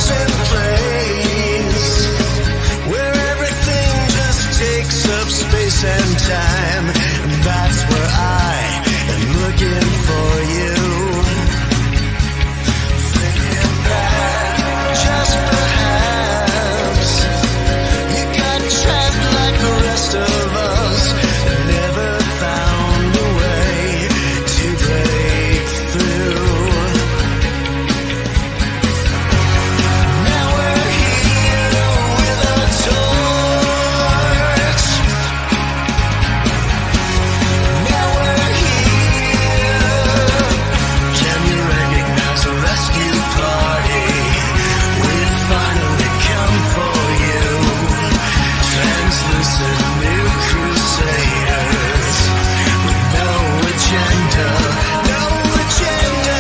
frozen place where everything just takes up space and time. And that's where I am looking for you. Thinking that just perhaps you got trapped like the rest of us and never found a way to break through. Now we're here with a torch. Now we're here. Can you recognize a rescue party? We've finally come for you. Translucent new crusaders with no agenda, no agenda.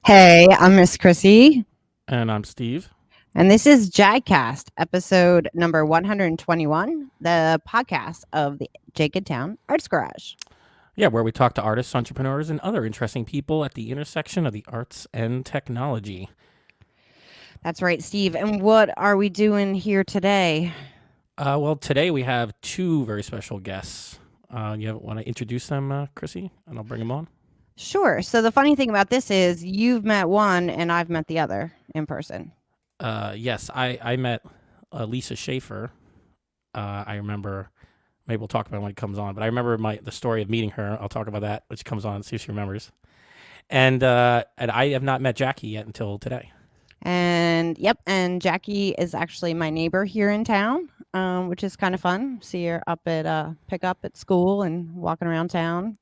Hey, I'm Miss Chrissy, And I'm Steve. and this is JAGcast, episode number 121, the podcast of the Jenkintown Arts Garage. Yeah, where we talk to artists, entrepreneurs, and other interesting people at the intersection of the arts and technology. That's right, Steve. And what are we doing here today? Well, today we have two very special guests. You want to introduce them, Chrissy? And I'll bring them on. Sure. So the funny thing about this is you've met one and I've met the other in person. Yes, I met Lisa Schaffer. I remember, maybe we'll talk about it when it comes on, but I remember the story of meeting her. I'll talk about that, which comes on, see if she remembers. And I have not met Jackie yet until today. And and Jackie is actually my neighbor here in town, which is kind of fun. See her up at pick up at school and walking around town.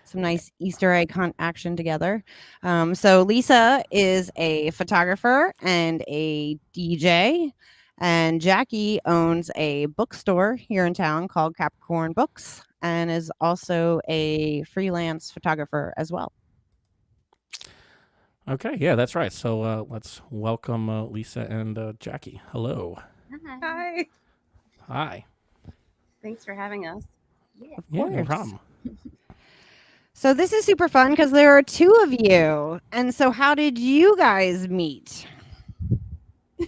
Some nice Easter egg hunt action together. So Lisa is a photographer and a DJ, and Jackie owns a bookstore here in town called Capricorn Books and is also a freelance photographer as well. Okay, yeah, that's right. So let's welcome Lisa and Jackie. Hello. Hi. Hi. Thanks for having us. Yeah, no course. problem. So this is super fun because there are two of you. And so how did you guys meet?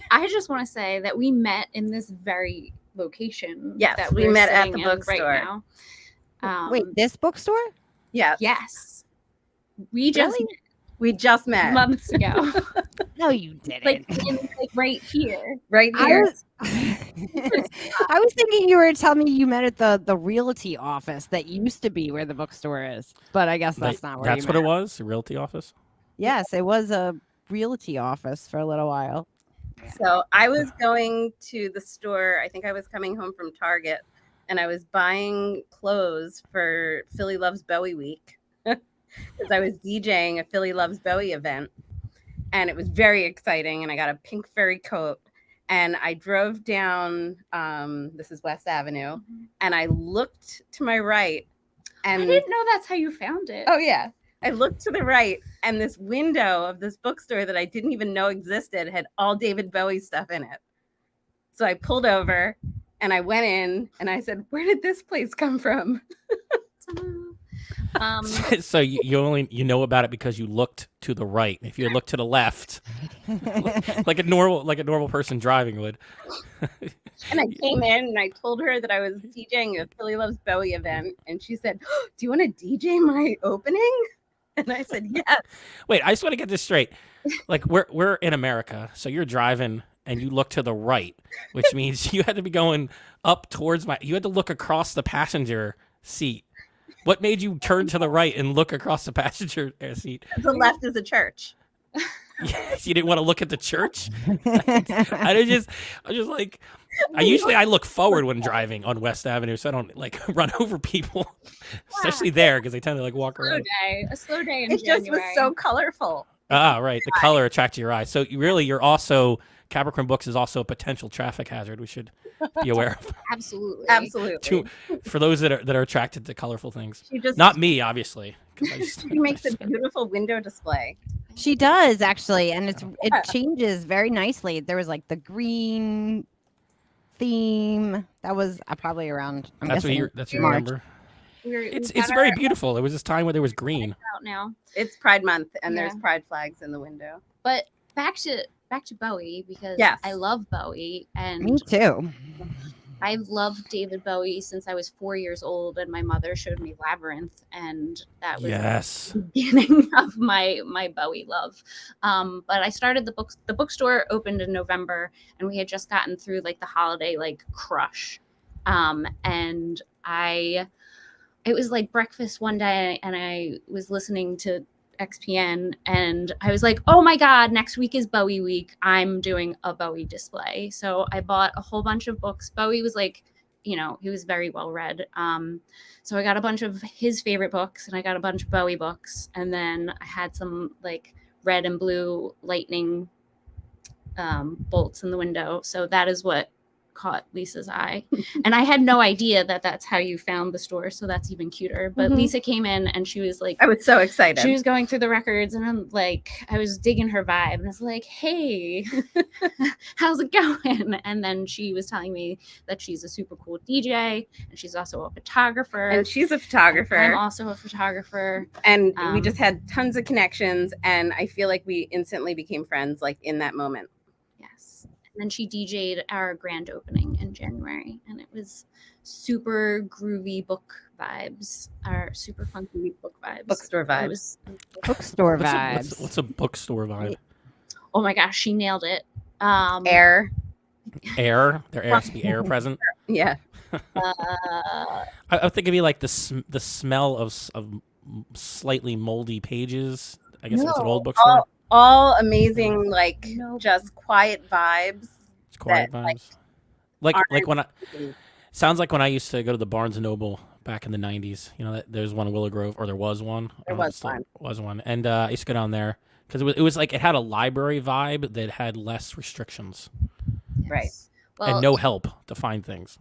I just want to say that we met in this very location. Yes, that we we're met at sitting the in bookstore. right now. Wait, this bookstore? Yeah. Yes, we just Really? We just met met months ago, No, you didn't. like right here. right I here. was, I was thinking you were telling me you met at the realty office that used to be where the bookstore is, but I guess that's not where That's you what met. it was, the realty office? Yes, it was a realty office for a little while. So I was going to the store. I think I was coming home from Target, and I was buying clothes for Philly Loves Bowie week because I was DJing a Philly Loves Bowie event, and it was very exciting. And I got a pink furry coat, and I drove down. This is West Avenue, and I looked to my right, and I didn't know that's how you found it. oh yeah. I looked to the right, and this window of this bookstore that I didn't even know existed had all David Bowie stuff in it. So I pulled over and I went in and I said, "Where did this place come from?" So you know about it because you looked to the right. If you look to the left, like a normal person driving would. And I came in and I told her that I was DJing a Philly Loves Bowie event, and she said, "Oh, do you want to DJ my opening?" And I said, "Yes." Wait, I just want to get this straight. Like we're in America, so you're driving and you look to the right, which means you had to be going up towards you had to look across the passenger seat. What made you turn to the right and look across the passenger seat? The left is a church. Yes, you didn't want to look at the church. I just like I look forward when driving on West Avenue, so I don't like run over people, especially there because they tend to like walk around. A slow day in It just was January. so colorful. Ah, right. The color attracts your eye. So you're also Capricorn Books is also a potential traffic hazard. We should be aware of. Absolutely. Absolutely. For those that are attracted to colorful things. She just Not me, obviously. 'Cause I just- She makes a beautiful window display. She does actually, and it changes very nicely. There was like the green theme. That was probably around. I'm That's what guessing you that's what you March. remember. We've It's got very our beautiful. It was this time where there was green. out now. It's Pride Month, and there's Yeah. pride flags in the window. But back to Bowie, because Yes. I love Bowie, and Me too. I've loved David Bowie since I was 4 years old, and my mother showed me Labyrinth, and that was Yes. the beginning of my Bowie love. But I started the bookstore opened in November, and we had just gotten through like the holiday like crush, and it was like breakfast one day, and I was listening to XPN, and I was like, oh my God, next week is Bowie week. I'm doing a Bowie display. So I bought a whole bunch of books. Bowie was like, he was very well read. So I got a bunch of his favorite books, and I got a bunch of Bowie books. And then I had some like red and blue lightning bolts in the window. So that is what caught Lisa's eye. And I had no idea that that's how you found the store. So that's even cuter. But Lisa came in, and she was like, I was so excited. she was going through the records, and I'm like, I was digging her vibe, and I was like, hey, how's it going? And then she was telling me that she's a super cool DJ, and she's also a photographer. And she's a photographer. I'm also a photographer. And we just had tons of connections, and I feel like we instantly became friends, like in that moment. Yes. And then she DJ'd our grand opening in January, and it was super groovy book vibes, or super funky book vibes. Bookstore It vibes. was, Bookstore What's vibes. what's a bookstore vibe? oh my gosh, she nailed it. Air. Air. There has to be air present. Yeah. I think it'd be like the smell of slightly moldy pages. I guess it's an old bookstore. All amazing, like No. just quiet vibes. It's quiet that, vibes. Like aren't- when sounds like when I used to go to the Barnes and Noble back in the 90s. There's one in Willow Grove, or there was one. There was one. Was one, and I used to go down there because it was like it had a library vibe that had less restrictions Right. Well, and no help to find things.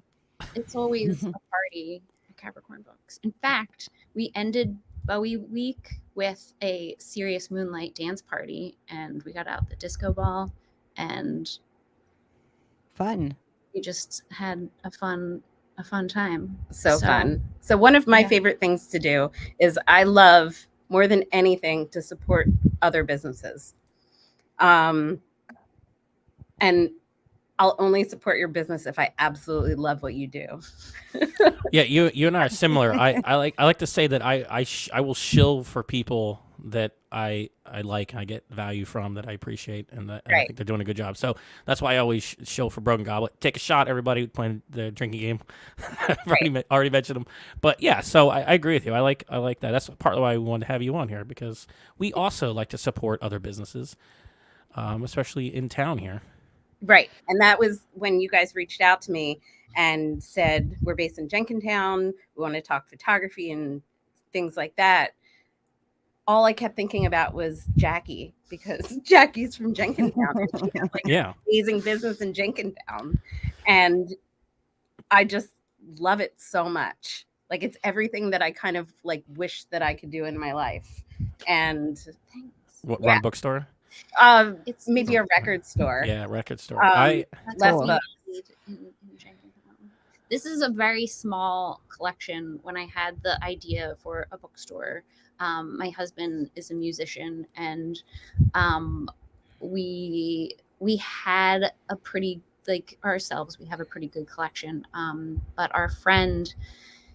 it's always a party at Capricorn Books. In fact, we ended Bowie week with a serious moonlight dance party, and we got out the disco ball, and Fun. we just had a fun time. So fun. So one of my Yeah. favorite things to do is I love more than anything to support other businesses. And I'll only support your business if I absolutely love what you do. Yeah, you and I are similar. I like to say that I will shill for people that I like and I get value from, that I appreciate, and that and I Right. think they're doing a good job. So that's why I always shill for Broken Goblet. Take a shot, everybody playing the drinking game. I've already mentioned them, but yeah. So I agree with you. I like that. That's partly why we wanted to have you on here, because we also like to support other businesses, especially in town here. Right. And that was when you guys reached out to me and said, we're based in Jenkintown. We want to talk photography and things like that. All I kept thinking about was Jackie, because Jackie's from Jenkintown. And she has, like, Yeah. amazing business in Jenkintown. And I just love it so much. Like, it's everything that I kind of like wish that I could do in my life. And Thanks. What Yeah. run bookstore? It's maybe a record store. Yeah, record store. Um, That's less what we books. did in Jenkintown. This is a very small collection. When I had the idea for a bookstore, my husband is a musician, and we had a pretty, like, ourselves, we have a pretty good collection. But our friend,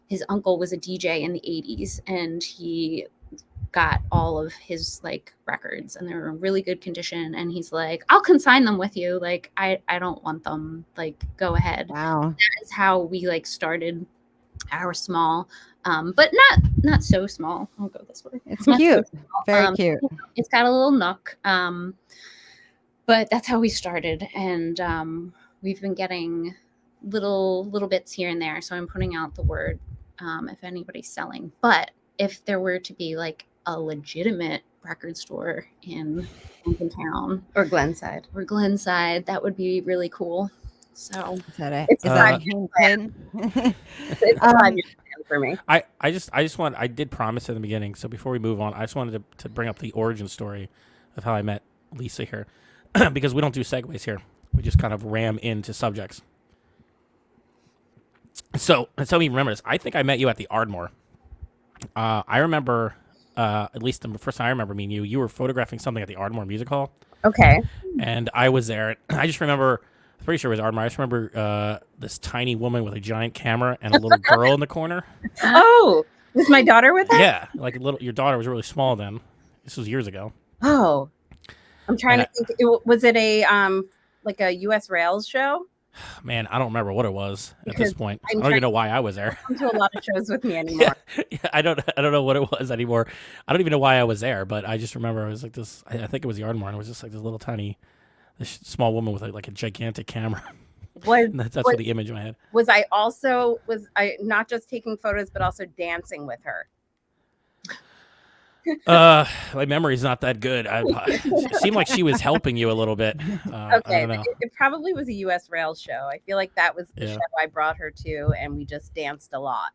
his uncle was a DJ in the 80s, and he got all of his like records, and they were in really good condition, and he's like, I'll consign them with you, like I don't want them, like go ahead. Wow. That is how we like started our small, but not so small. I'll go this way. It's Not so cute. small. Very cute. It's got a little nook, but that's how we started, and we've been getting little bits here and there, so I'm putting out the word if anybody's selling. But if there were to be like a legitimate record store in Jenkintown Or Glenside. or Glenside, that would be really cool. So Is that it? It's Is a that five-year hint? It's a 5-year plan for me. I did promise in the beginning. So before we move on, I just wanted to bring up the origin story of how I met Lisa here, because we don't do segues here. We just kind of ram into subjects. So tell me, remember this. I think I met you at the Ardmore. I remember, at least the first time I remember meeting you, you were photographing something at the Ardmore Music Hall, Okay. and I was there. I just remember, I'm pretty sure it was Ardmore. I just remember this tiny woman with a giant camera and a little girl in the corner. Oh, was my daughter with us? Yeah, like your daughter was really small then. This was years ago. Oh, I'm trying And to think. Was it a like a U.S. Rails show? Man, I don't remember what it was at this Because point. I'm I don't even know why I was there. Come to a lot of shows with me anymore. Yeah, I don't know what it was anymore. I don't even know why I was there, but I just remember it was like this. I think it was the Ardmore, and it was just like this little tiny, this small woman with like a gigantic camera. Was That's what the image in my head. was I not just taking photos but also dancing with her? My memory's not that good. It seemed like she was helping you a little bit. I Okay, don't know. it probably was a U.S. Rails show. I feel like that was the Yeah. show I brought her to, and we just danced a lot.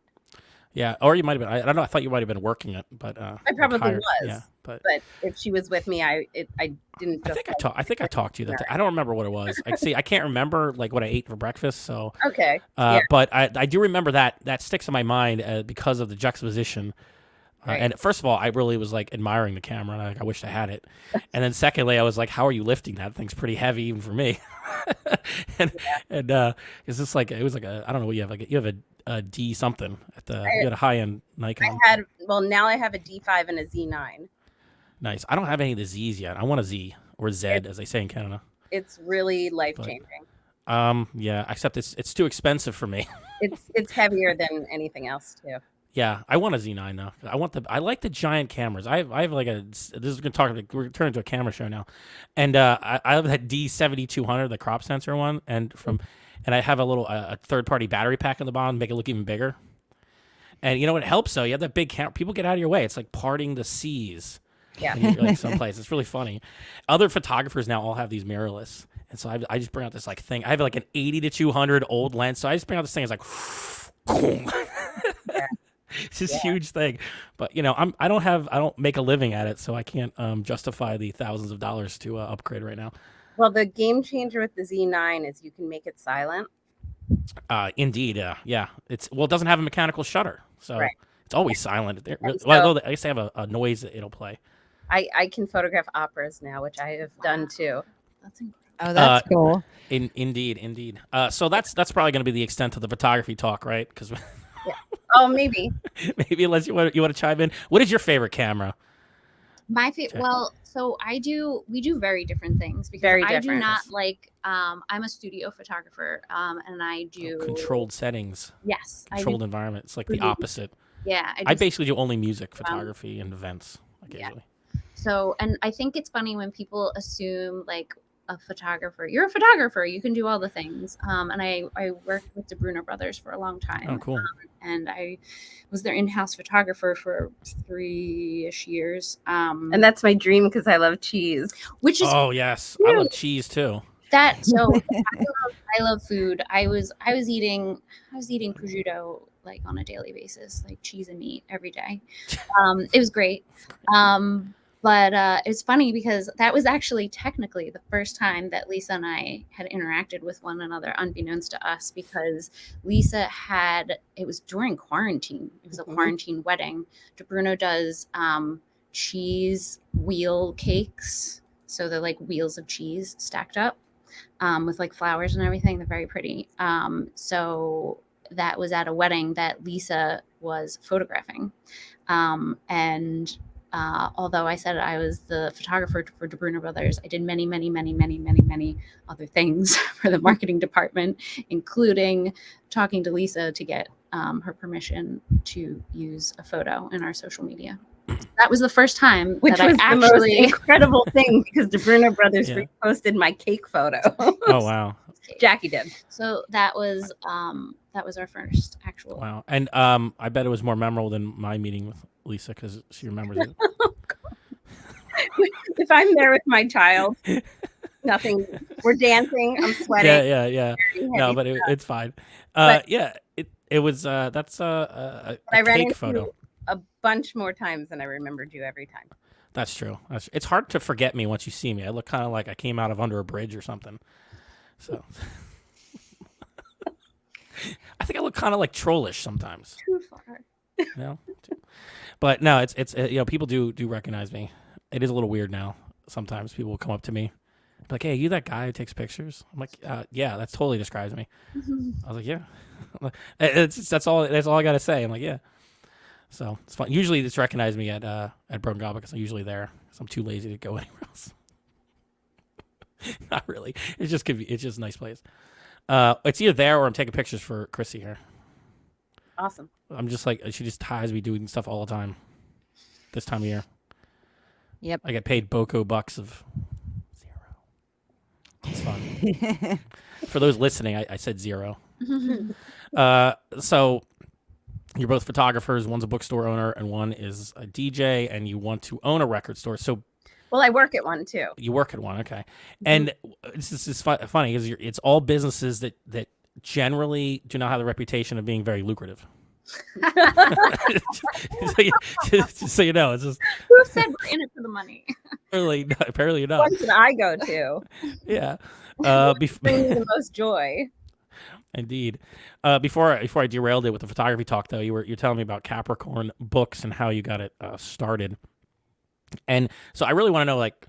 Yeah, or you might have been. I don't know. I thought you might have been working it, but I probably hired- was. Yeah, but But if she was with me, I didn't. I Just think I think I talked to you that day. I don't remember what it was. I can't remember like what I ate for breakfast. So, Okay. Yeah. but I do remember that sticks in my mind because of the juxtaposition. Right. And first of all, I really was like admiring the camera. And I wished I had it. And then secondly, I was like, "How are you lifting that? Thing's pretty heavy even for me." and it's just like it was like I don't know what you have. Like you have a D something at the you had a high end Nikon. Now I have a D5 and a Z9. Nice. I don't have any of the Z's yet. I want a Z or Z as they say in Canada. It's really life changing. Yeah. Except it's too expensive for me. It's heavier than anything else too. Yeah, I want a Z9 though. I like the giant cameras. I have like this is gonna talk. We're turning into a camera show now, and I have that D7200, the crop sensor one, and I have a little a third party battery pack on the bottom to make it look even bigger. And you know what helps though? You have that big camera. People get out of your way. It's like parting the seas. Yeah. When you're like someplace. It's really funny. Other photographers now all have these mirrorless, and so I just bring out this like thing. I have like an 80-200 old lens, so I just bring out this thing. It's like. Yeah. It's this huge thing, but you know, I don't make a living at it, so I can't justify the thousands of dollars to upgrade right now. Well, the game changer with the Z9 is you can make it silent. Indeed, yeah. It doesn't have a mechanical shutter, so Right. it's always silent. So- Well, I used to have a noise that it'll play. I can photograph operas now, which I have done too. That's incredible. Oh, that's cool. Indeed. So that's probably going to be the extent of the photography talk, right? Because Oh, maybe. maybe unless you want to chime in. What is your favorite camera? My favorite. Well, so we do very different things because Very I do different. not like. I'm a studio photographer, and I do Controlled settings, Yes, controlled environment. It's like the Really? opposite. Yeah, I basically do only music photography and events occasionally. So, and I think it's funny when people assume like a photographer, you're a photographer, you can do all the things. And I worked with the Bruno brothers for a long time. Oh, cool. And I was their in-house photographer for 3-ish years. And that's my dream because I love cheese. Which is Oh yes, I love cheese too. that. So I love food. I was eating prosciutto like on a daily basis, like cheese and meat every day. It was great. But it's funny because that was actually technically the first time that Lisa and I had interacted with one another, unbeknownst to us, because Lisa it was during quarantine. It was a quarantine wedding. Bruno does cheese wheel cakes. So they're like wheels of cheese stacked up with like flowers and everything. They're very pretty. So that was at a wedding that Lisa was photographing. Although I said I was the photographer for the Bruno Brothers, I did many, many, many, many, many, many other things for the marketing department, including talking to Lisa to get her permission to use a photo in our social media. That was the first time Which that was I the most actually incredible thing because the Bruno brothers Yeah. reposted my cake photo. Oh wow, Jackie did. So that was our first actual. wow. And I bet it was more memorable than my meeting with Lisa because she remembers it. If I'm there with my child, nothing. We're dancing. I'm sweating. Yeah. No, but it's fine. But- Yeah, it was. That's a But I ran cake into photo. you a bunch more times than I remembered you every time. That's true. It's hard to forget me once you see me. I look kind of like I came out of under a bridge or something. So I think I look kind of like trollish sometimes. Too far. You know? But no, it's people do recognize me. It is a little weird now. Sometimes people will come up to me, like, "Hey, are you that guy who takes pictures?" I'm like, "Yeah, that totally describes me." I was like, "Yeah." That's all I gotta say. I'm like, "Yeah." So it's fun. Usually, it's recognized me at Broken Goblin because I'm usually there. Because I'm too lazy to go anywhere else. Not really. It's just a nice place. It's either there or I'm taking pictures for Chrissy here. Awesome. I'm just like, she just ties me doing stuff all the time. This time of year. Yep. I get paid $bucks of $0. It's fun. For those listening, I said $0. So you're both photographers. One's a bookstore owner and one is a DJ, and you want to own a record store. So Well, I work at one too. you work at one, okay. And this is funny because it's all businesses that generally do not have the reputation of being very lucrative. Just so you know, it's just Who said we're in it for the money? apparently not. One that I go to. Yeah. Brings me the most joy. Indeed. Before I derailed it with the photography talk, though, you're telling me about Capricorn Books and how you got it started. And so I really want to know, like,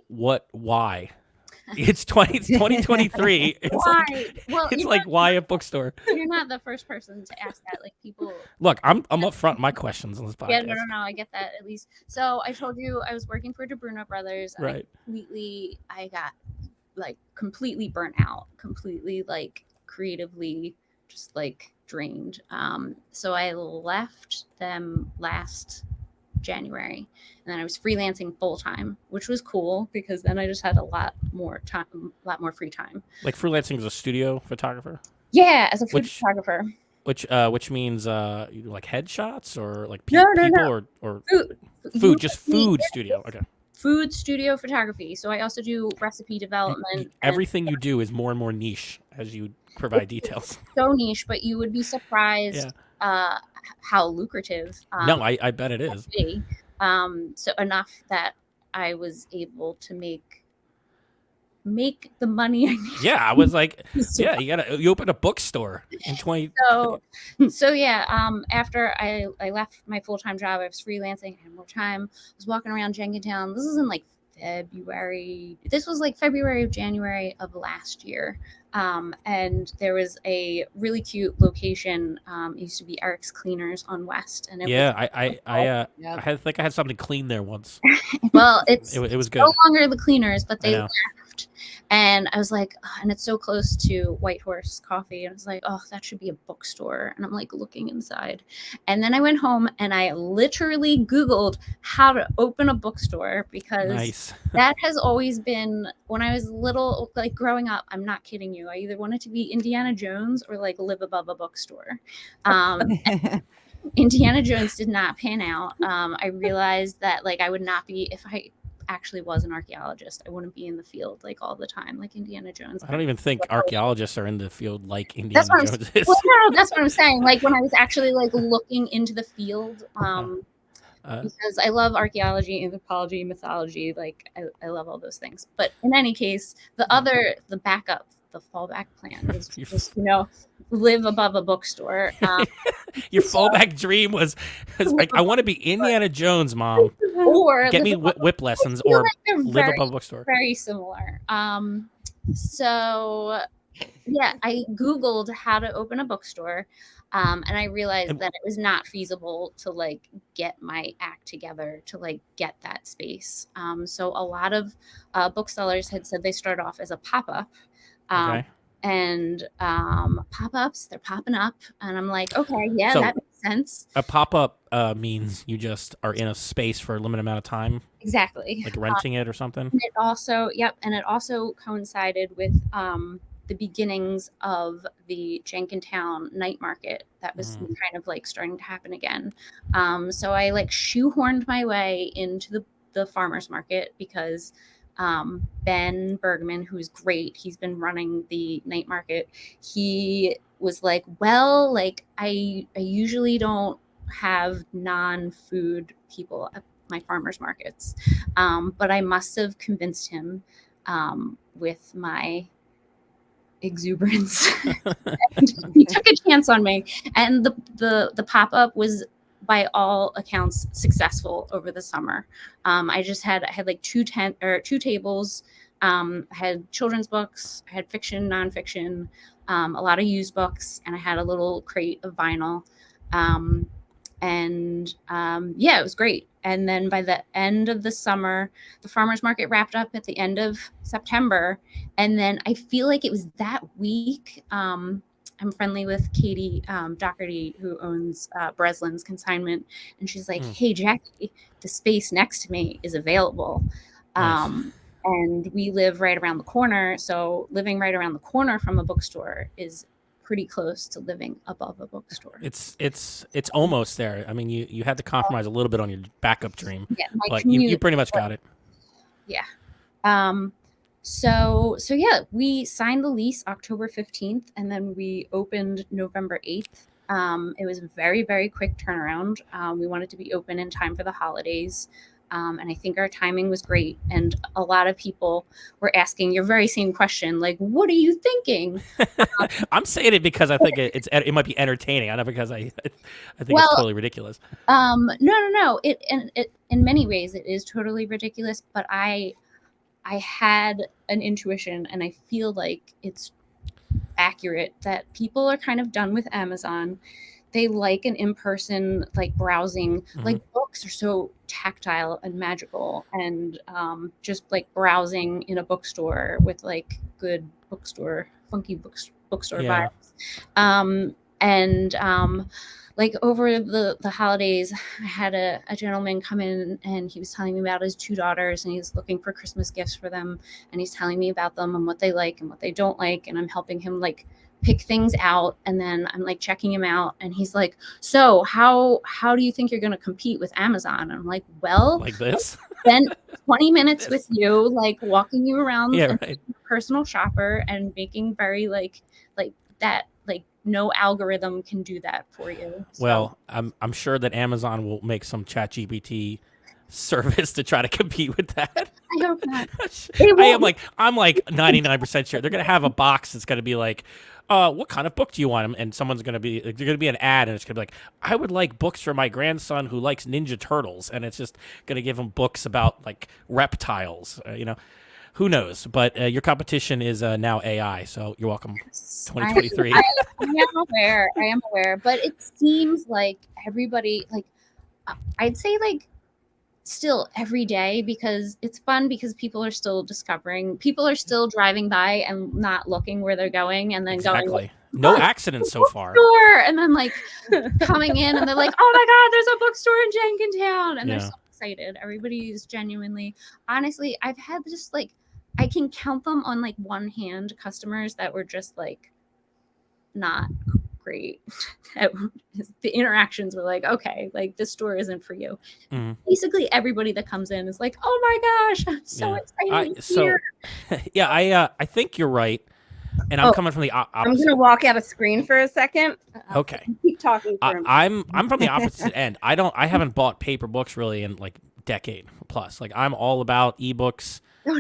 why? It's 2023. It's Why? Like, it's like, why a bookstore? You're not the first person to ask that. Like, people. Look, I'm up front with my questions on this podcast. Yeah, no, I get that at least. So I told you I was working for DeBruno Brothers. And Right. I got like completely burnt out, completely like creatively just like drained. So I left them last January, and then I was freelancing full time, which was cool because then I just had a lot more free time. Like freelancing as a studio photographer? Yeah, as a food photographer. Which means you do like headshots or like No. people or food studio. Okay. Food studio photography. So I also do recipe development. Everything you do is more and more niche as you provide details. So niche, but you would be surprised how lucrative. No, I bet it is. So enough that I was able to make the money I need. Yeah, I was like, you open a bookstore in 20. So yeah, after I left my full-time job, I was freelancing, I had more time. I was walking around Jenkintown. This was in like February. This was like February of January of last year. And there was a really cute location. It used to be Eric's Cleaners on West. And I think I had something clean there once. Well, it was good. No longer the Cleaners, but they left. And I was like, and it's so close to White Horse Coffee. And I was like, oh, that should be a bookstore. And I'm like looking inside. And then I went home and I literally Googled how to open a bookstore because that has always been, when I was little, like growing up, I'm not kidding you. I either wanted to be Indiana Jones or like live above a bookstore. Indiana Jones did not pan out. I realized that like I would not be, if I actually was an archaeologist, I wouldn't be in the field like all the time like Indiana Jones. I don't even think archaeologists are in the field like Indiana Jones is. Well, no, that's what I'm saying. Like when I was actually like looking into the field, because I love archaeology, anthropology, mythology. Like I love all those things. But in any case, the backup, the fallback plan is just live above a bookstore. Your fallback dream was like, I want to be Indiana Jones, Mom. Or get me whip lessons, or live above a bookstore. Very similar. So yeah, I Googled how to open a bookstore, and I realized that it was not feasible to like get my act together to like get that space. So a lot of booksellers had said they start off as a pop-up. And pop-ups, they're popping up, and I'm like, okay, yeah, so that makes sense. A pop-up means you just are in a space for a limited amount of time. Exactly. Like renting it or something. And it also coincided with the beginnings of the Jenkintown night market that was kind of like starting to happen again. So I like shoehorned my way into the farmers market because Ben Bergman, who's great, he's been running the night market. He was like, well, like I usually don't have non-food people at my farmers markets, but I must have convinced him with my exuberance. And he took a chance on me, and the pop-up was by all accounts successful over the summer. I had like two tables. I had children's books, I had fiction, nonfiction, a lot of used books, and I had a little crate of vinyl. Yeah, it was great. And then by the end of the summer, the farmers market wrapped up at the end of September. And then I feel like it was that week. I'm friendly with Katie Doherty, who owns Breslin's Consignment. And she's like, hey, Jackie, the space next to me is available. Nice. And we live right around the corner. So living right around the corner from a bookstore is pretty close to living above a bookstore. It's almost there. I mean, you had to compromise a little bit on your backup dream, Yeah, my but commute, you pretty much got it. Yeah. So yeah, we signed the lease October 15th, and then we opened November 8th. It was a very, very quick turnaround. We wanted to be open in time for the holidays. And I think our timing was great. And a lot of people were asking your very same question, like, what are you thinking? I'm saying it because I think it might be entertaining. Not because I think it's totally ridiculous. No. It in many ways it is totally ridiculous, but I had an intuition, and I feel like it's accurate, that people are kind of done with Amazon. They like an in-person, like, browsing. Like, books are so tactile and magical, and just like browsing in a bookstore with like good funky bookstore vibes. Like over the holidays, I had a gentleman come in, and he was telling me about his two daughters, and he's looking for Christmas gifts for them, and he's telling me about them and what they like and what they don't like, and I'm helping him like pick things out, and then I'm like checking him out, and he's like, so how do you think you're going to compete with Amazon? And I'm like, well, like this. Spend 20 minutes with you, like walking you around, and right. personal shopper, and making very like that, like no algorithm can do that for you. So. Well, I'm sure that Amazon will make some ChatGPT service to try to compete with that. I hope not. I'm like 99% sure they're gonna have a box that's gonna be like, what kind of book do you want? And someone's gonna be, there's gonna be an ad, and it's gonna be like, I would like books for my grandson who likes Ninja Turtles, and it's just gonna give him books about like reptiles. Who knows? But your competition is now AI, so you're welcome. 2023. I am aware, but it seems like everybody, like, I'd say like still every day, because it's fun, because people are still discovering, people are still driving by and not looking where they're going, and then going like, no accidents so far, and then like coming in, and they're like, oh my god, there's a bookstore in Jenkintown, and they're so excited. Everybody is genuinely, honestly, I've had just like, I can count them on like one hand customers that were just like not great. The interactions were like, okay, like this store isn't for you. Basically everybody that comes in is like, oh my gosh, I'm so excited. I think you're right, and I'm coming from the opposite. I'm gonna walk out of screen for a second. Okay, keep talking. I'm from the opposite end. I haven't bought paper books really in like decade plus. Like, I'm all about ebooks. Oh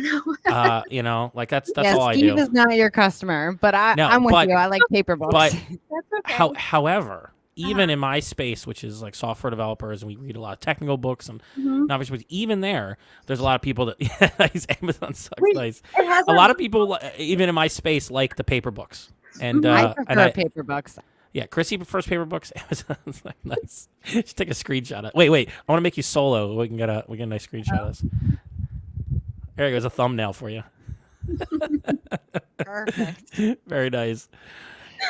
no. Like that's all I do. Steve is not your customer, but I'm with you. I like paper books. But that's okay. However, even in my space, which is like software developers, and we read a lot of technical books and novice books, even there's a lot of people that Amazon sucks. Nice. A lot of people, even in my space, like the paper books. And I prefer paper books. Yeah, Chrissy prefers paper books. Amazon's like, nice. Just take a screenshot of it. Wait. I want to make you solo. We can get a nice screenshot of this. There goes a thumbnail for you. Perfect. Very nice.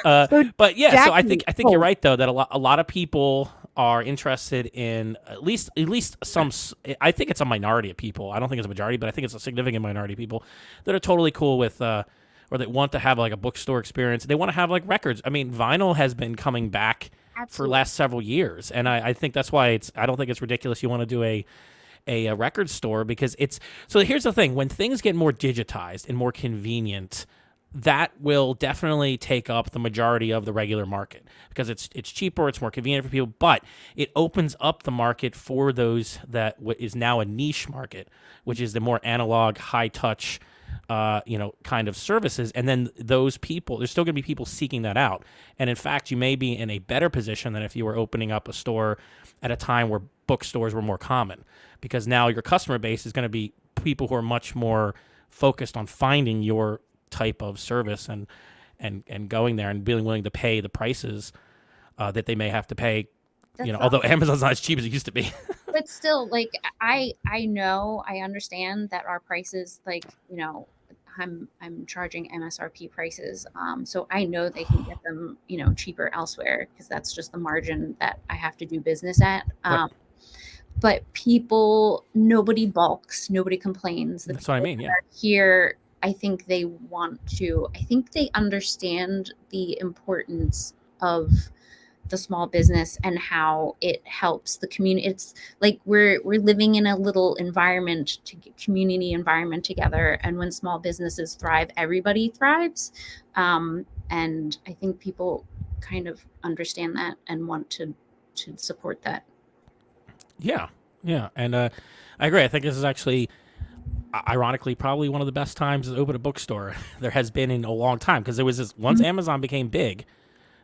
But yeah, Jackie, so I think you're right though, that a lot of people are interested in at least some. I think it's a minority of people. I don't think it's a majority, but I think it's a significant minority of people that are totally cool with or that want to have like a bookstore experience. They want to have like records. I mean, vinyl has been coming back for the last several years, and I think that's why I don't think it's ridiculous you want to do a record store, because so here's the thing: when things get more digitized and more convenient, that will definitely take up the majority of the regular market, because it's cheaper, it's more convenient for people, but it opens up the market for those that is now a niche market, which is the more analog, high touch, kind of services. And then those people, there's still going to be people seeking that out. And in fact, you may be in a better position than if you were opening up a store at a time where bookstores were more common, because now your customer base is going to be people who are much more focused on finding your type of service and going there and being willing to pay the prices that they may have to pay. Although Amazon's not as cheap as it used to be. But still, like, I know, I understand that our prices, like, I'm charging MSRP prices, so I know they can get them cheaper elsewhere, because that's just the margin that I have to do business at. Right. But nobody balks, nobody complains. That's what I mean. Yeah. Here, I think they understand the importance of the small business and how it helps the community. It's like we're living in a little community environment together, and when small businesses thrive, everybody thrives. And I think people kind of understand that and want to support that. Yeah, and I agree. I think this is actually, ironically, probably one of the best times to open a bookstore there has been in a long time, because there was this, once Amazon became big,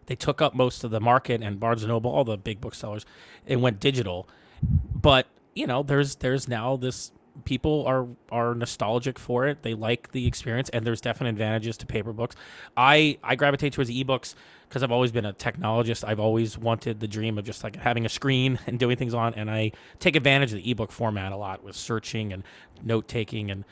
they took up most of the market, and Barnes & Noble, all the big booksellers, it went digital. But, there's now this, people are nostalgic for it. They like the experience, and there's definite advantages to paper books. I gravitate towards ebooks because I've always been a technologist. I've always wanted the dream of just like having a screen and doing things on, and I take advantage of the ebook format a lot with searching and note-taking and,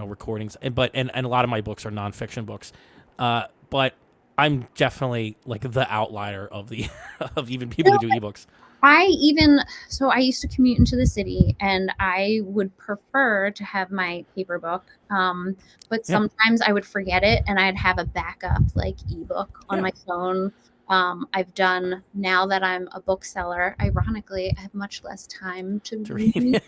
recordings. And a lot of my books are nonfiction books. But I'm definitely like the outlier of the of even people who do ebooks. I used to commute into the city, and I would prefer to have my paper book. But sometimes I would forget it, and I'd have a backup like ebook on my phone. I've done, now that I'm a bookseller, ironically, I have much less time to read.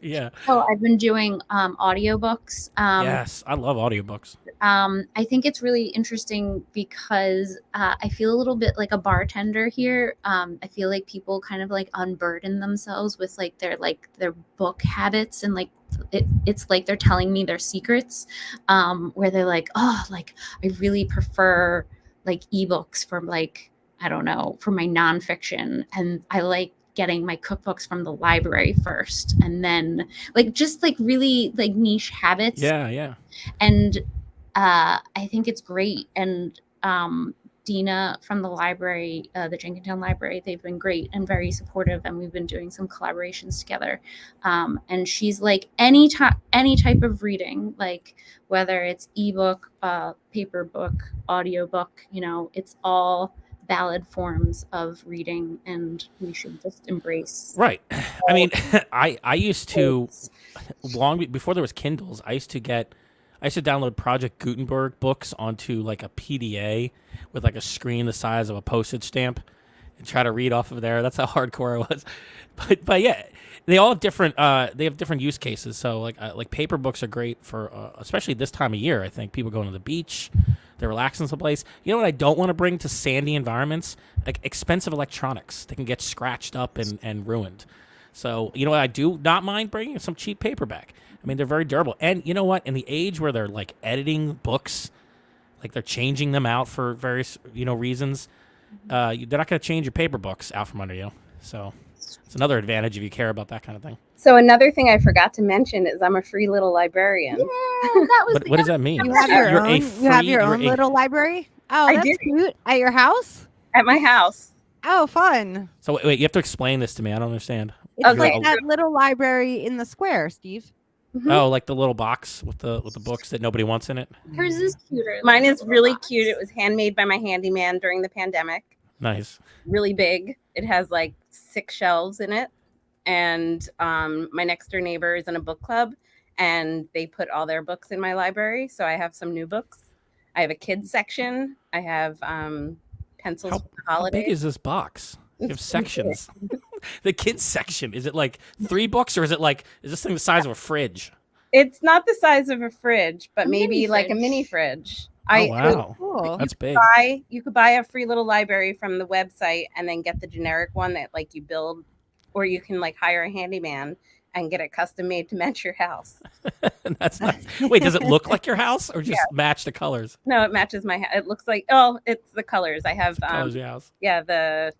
Yeah. So I've been doing audiobooks. Yes, I love audiobooks. I think it's really interesting because I feel a little bit like a bartender here. I feel like people kind of like unburden themselves with like their book habits, and like it's like they're telling me their secrets, where they're like, oh, like I really prefer like ebooks for like, I don't know, for my nonfiction, and I like getting my cookbooks from the library first, and then like just like really like niche habits. Yeah. And I think it's great. And Dina from the library, the Jenkintown library, they've been great and very supportive, and we've been doing some collaborations together. And she's like, any type of reading, like whether it's ebook, paper book, audiobook, it's all valid forms of reading, and we should just embrace. Right. I mean, I used to, long before there was Kindles, I used to download Project Gutenberg books onto like a PDA with like a screen the size of a postage stamp and try to read off of there. That's how hardcore I was. But yeah, they all have different use cases. So like paper books are great for especially this time of year. I think people going to the beach, they're relaxing someplace. You know what I don't want to bring to sandy environments? Like expensive electronics. They can get scratched up and ruined. So you know what I do not mind bringing? Some cheap paperback. I mean, they're very durable. And you know what? In the age where they're like editing books, like they're changing them out for various, reasons, they're not going to change your paper books out from under you. So it's another advantage if you care about that kind of thing. So another thing I forgot to mention is I'm a free little librarian. Yeah, that was What does that mean? You have your You're own. You have your own little library. Oh, I that's do. cute. At your house? At my house. Oh, fun. So wait, you have to explain this to me. I don't understand. It's Okay. like that little library in the square, Steve. Mhm. Oh, like the little box with the books that nobody wants in it. Hers is cuter. Mine than is the really box. cute. It was handmade by my handyman during the pandemic. Nice. Really big. It has like 6 shelves in it. And my next door neighbor is in a book club, and they put all their books in my library. So I have some new books. I have a kids section. I have pencils for the How holidays. big is this box? You have It's pretty sections. The kids section, is it like 3 books, or is this thing the size of a fridge? It's not the size of a fridge, but A maybe mini like a fridge. mini fridge. Oh, wow. Cool. That's big. You could buy a free little library from the website and then get the generic one that like you build, or you can like hire a handyman and get it custom made to match your house. That's nice. Wait, does it look like your house or just match the colors? No, it matches my house. It looks like, oh, it's the colors. I have, Colors of your house. yeah, the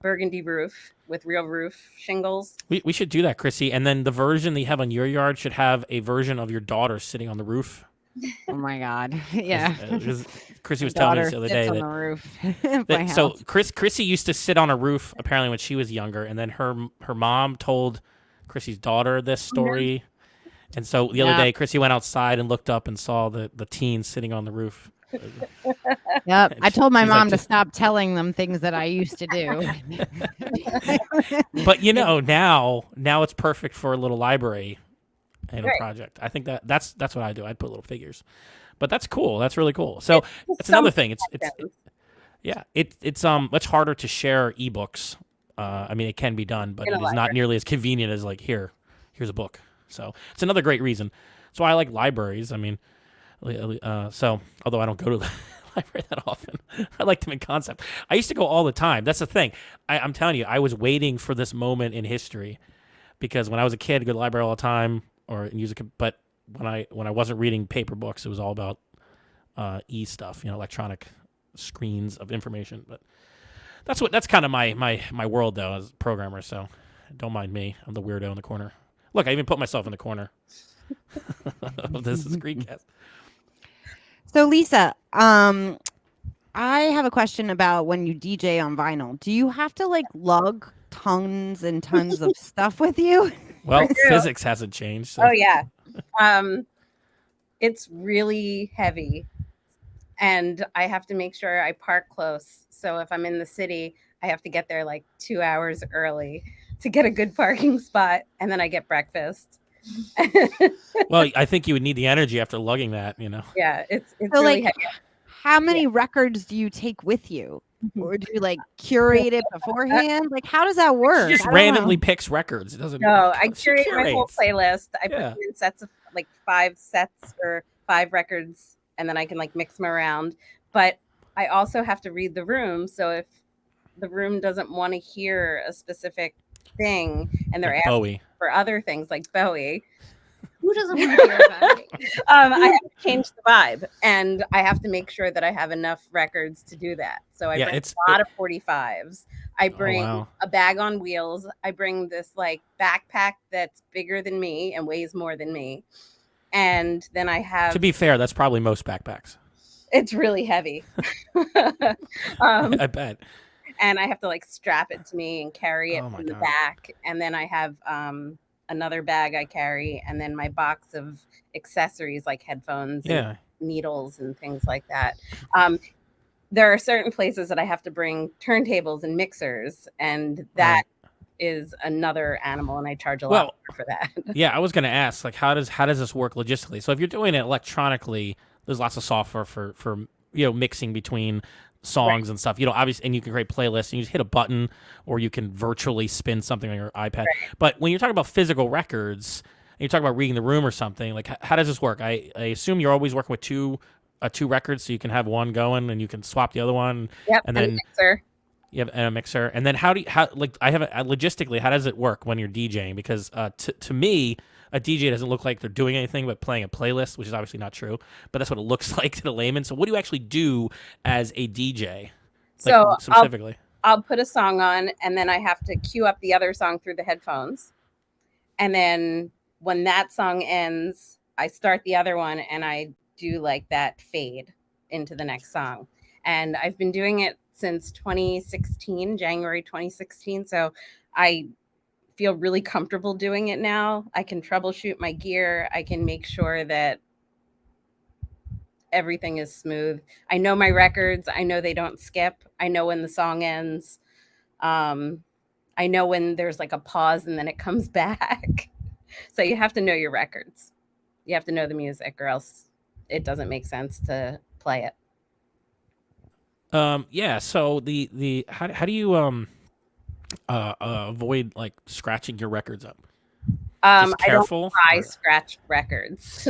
burgundy roof with real roof shingles. We should do that, Chrissy. And then the version that you have on your yard should have a version of your daughter sitting on the roof. Oh my God. Yeah. Chrissy was My telling me daughter this the other sits day on that, the roof of my so house. Chrissy used to sit on a roof apparently when she was younger, and then her mom told Chrissy's daughter this story. And so the other day, Chrissy went outside and looked up and saw the teen sitting on the roof. Yep. I told my She's like, mom to stop telling them things that I used to do. But now it's perfect for a little library Right. project. I think that's what I do. I'd put little figures. But that's cool. That's really cool. So It's that's another something thing. It's much harder to share ebooks. I mean, it can be done, but In a it is not library. nearly as convenient as like here's a book. So it's another great reason. So I like libraries. I mean, so although I don't go to the library that often, I like them in concept. I used to go all the time. That's the thing. I'm telling you, I was waiting for this moment in history because when I was a kid, I'd go to the library all the time or use it. But when I wasn't reading paper books, it was all about stuff, electronic screens of information. But that's kind of my world though as a programmer. So don't mind me. I'm the weirdo in the corner. Look, I even put myself in the corner of this screencast. So Lisa, I have a question about when you DJ on vinyl. Do you have to like lug tons and tons of stuff with you? Well, physics hasn't changed. So. Oh yeah. It's really heavy, and I have to make sure I park close. So if I'm in the city, I have to get there like 2 hours early to get a good parking spot, and then I get breakfast. Well, I think you would need the energy after lugging that, Yeah, it's So really like, heavy. how many records do you take with you? Or do you like curate it beforehand? Like, how does that work? She just I don't randomly know. picks records. It doesn't. No, I she curate my whole curates. playlist. I put Yeah. them in sets of like 5 sets or 5 records, and then I can like mix them around. But I also have to read the room. So if the room doesn't want to hear a specific thing and they're Like asking Bowie. for other things like Bowie, Who doesn't want to hear about it? I have to change the vibe, and I have to make sure that I have enough records to do that. So I Yeah, bring it's- a lot of 45s. I bring wow. a bag on wheels. I bring this like backpack that's bigger than me and weighs more than me. And then I have, To be fair, that's probably most backpacks. it's really heavy. I bet. And I have to like strap it to me and carry it Oh my from the God. back. And then I have another bag I carry, and then my box of accessories like headphones and Yeah. needles and things like that. There are certain places that I have to bring turntables and mixers, and that is another animal, and I charge a lot Well, more for that. Yeah, I was going to ask, like, how does this work logistically? So if you're doing it electronically, there's lots of software for mixing between songs and stuff. Obviously, and you can create playlists, and you just hit a button, or you can virtually spin something on your iPad. But when you're talking about physical records, and you're talking about reading the room or something, like, how does this work? I assume you're always working with two records, so you can have one going, and you can swap the other one. Yep, And and then mixer. you have a mixer, and then logistically, how does it work when you're DJing? Because to me, a DJ doesn't look like they're doing anything but playing a playlist, which is obviously not true, but that's what it looks like to the layman. So what do you actually do as a DJ? So Specifically, I'll put a song on, and then I have to cue up the other song through the headphones. And then when that song ends, I start the other one, and I do like that fade into the next song. And I've been doing it since 2016, January 2016. So I feel really comfortable doing it now. I can troubleshoot my gear. I can make sure that everything is smooth. I know my records. I know they don't skip. I know when the song ends. I know when there's like a pause and then it comes back. So you have to know your records. You have to know the music, or else it doesn't make sense to play it. yeah. So the how do you avoid like scratching your records up? Just I don't careful. buy scratched records.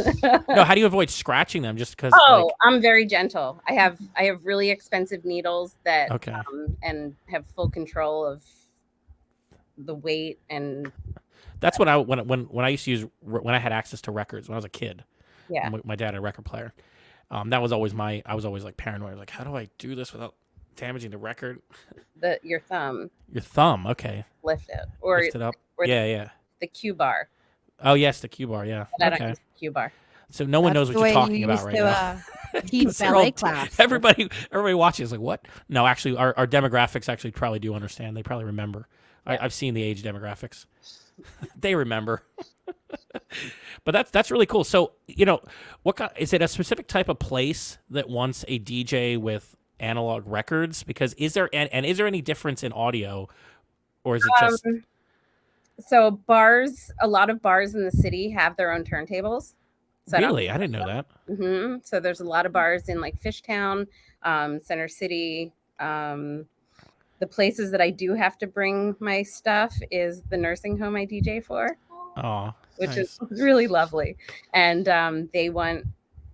No, how do you avoid scratching them? Just because. Oh, I'm very gentle. I have really expensive needles that Okay. and have full control of the weight and That's when I used to use when I had access to records when I was a kid. Yeah. My dad had a record player. That was always I was always like paranoid. Like, how do I do this without damaging the record? Your thumb. Your thumb, okay. Lift it. Or Lift it up. or Yeah. the Q bar. Oh yes, the Q bar. Yeah. But I don't Okay. use the Q bar. So no one knows That's what the you're way talking you about used right to, now. teach 'Cause they're ballet all- class. Everybody watching is like, what? No, actually, our demographics actually probably do understand. They probably remember. I've seen the age demographics. They remember. But that's really cool. So is it a specific type of place that wants a DJ with analog records? Because is there any difference in audio, or is it just So bars, a lot of bars in the city have their own turntables. Set up. really? I didn't know that. So there's a lot of bars in like Fishtown, Center City. The places that I do have to bring my stuff is the nursing home I DJ for, Oh, which nice. is really lovely. And they want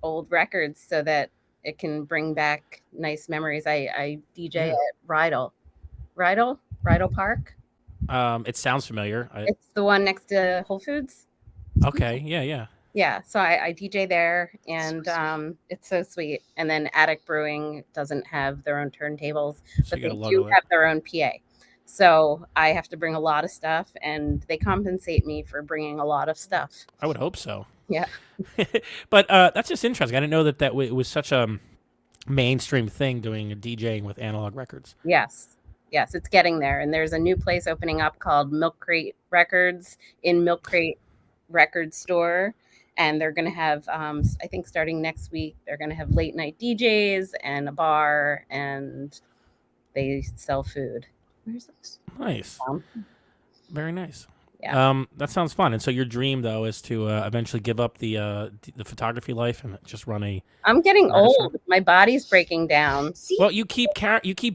old records so that it can bring back nice memories. I DJ at Rydell Park. It sounds familiar. It's the one next to Whole Foods. Okay, yeah. Yeah, so I DJ there, and it's so sweet. And then Attic Brewing doesn't have their own turntables, So but you they got a do logo there. have their own PA. So I have to bring a lot of stuff, and they compensate me for bringing a lot of stuff. I would hope so. Yeah. But that's just interesting. I didn't know that it was such a mainstream thing doing DJing with analog records. Yes, it's getting there. And there's a new place opening up called Milk Crate Records in Milk Crate Record Store. And they're going to have, I think starting next week, they're going to have late night DJs and a bar, and they sell food. Where's this? Nice. Very nice. Yeah. That sounds fun. And so your dream, though, is to eventually give up the photography life and just run a. I'm getting artist old. My body's breaking down. See, Well, you keep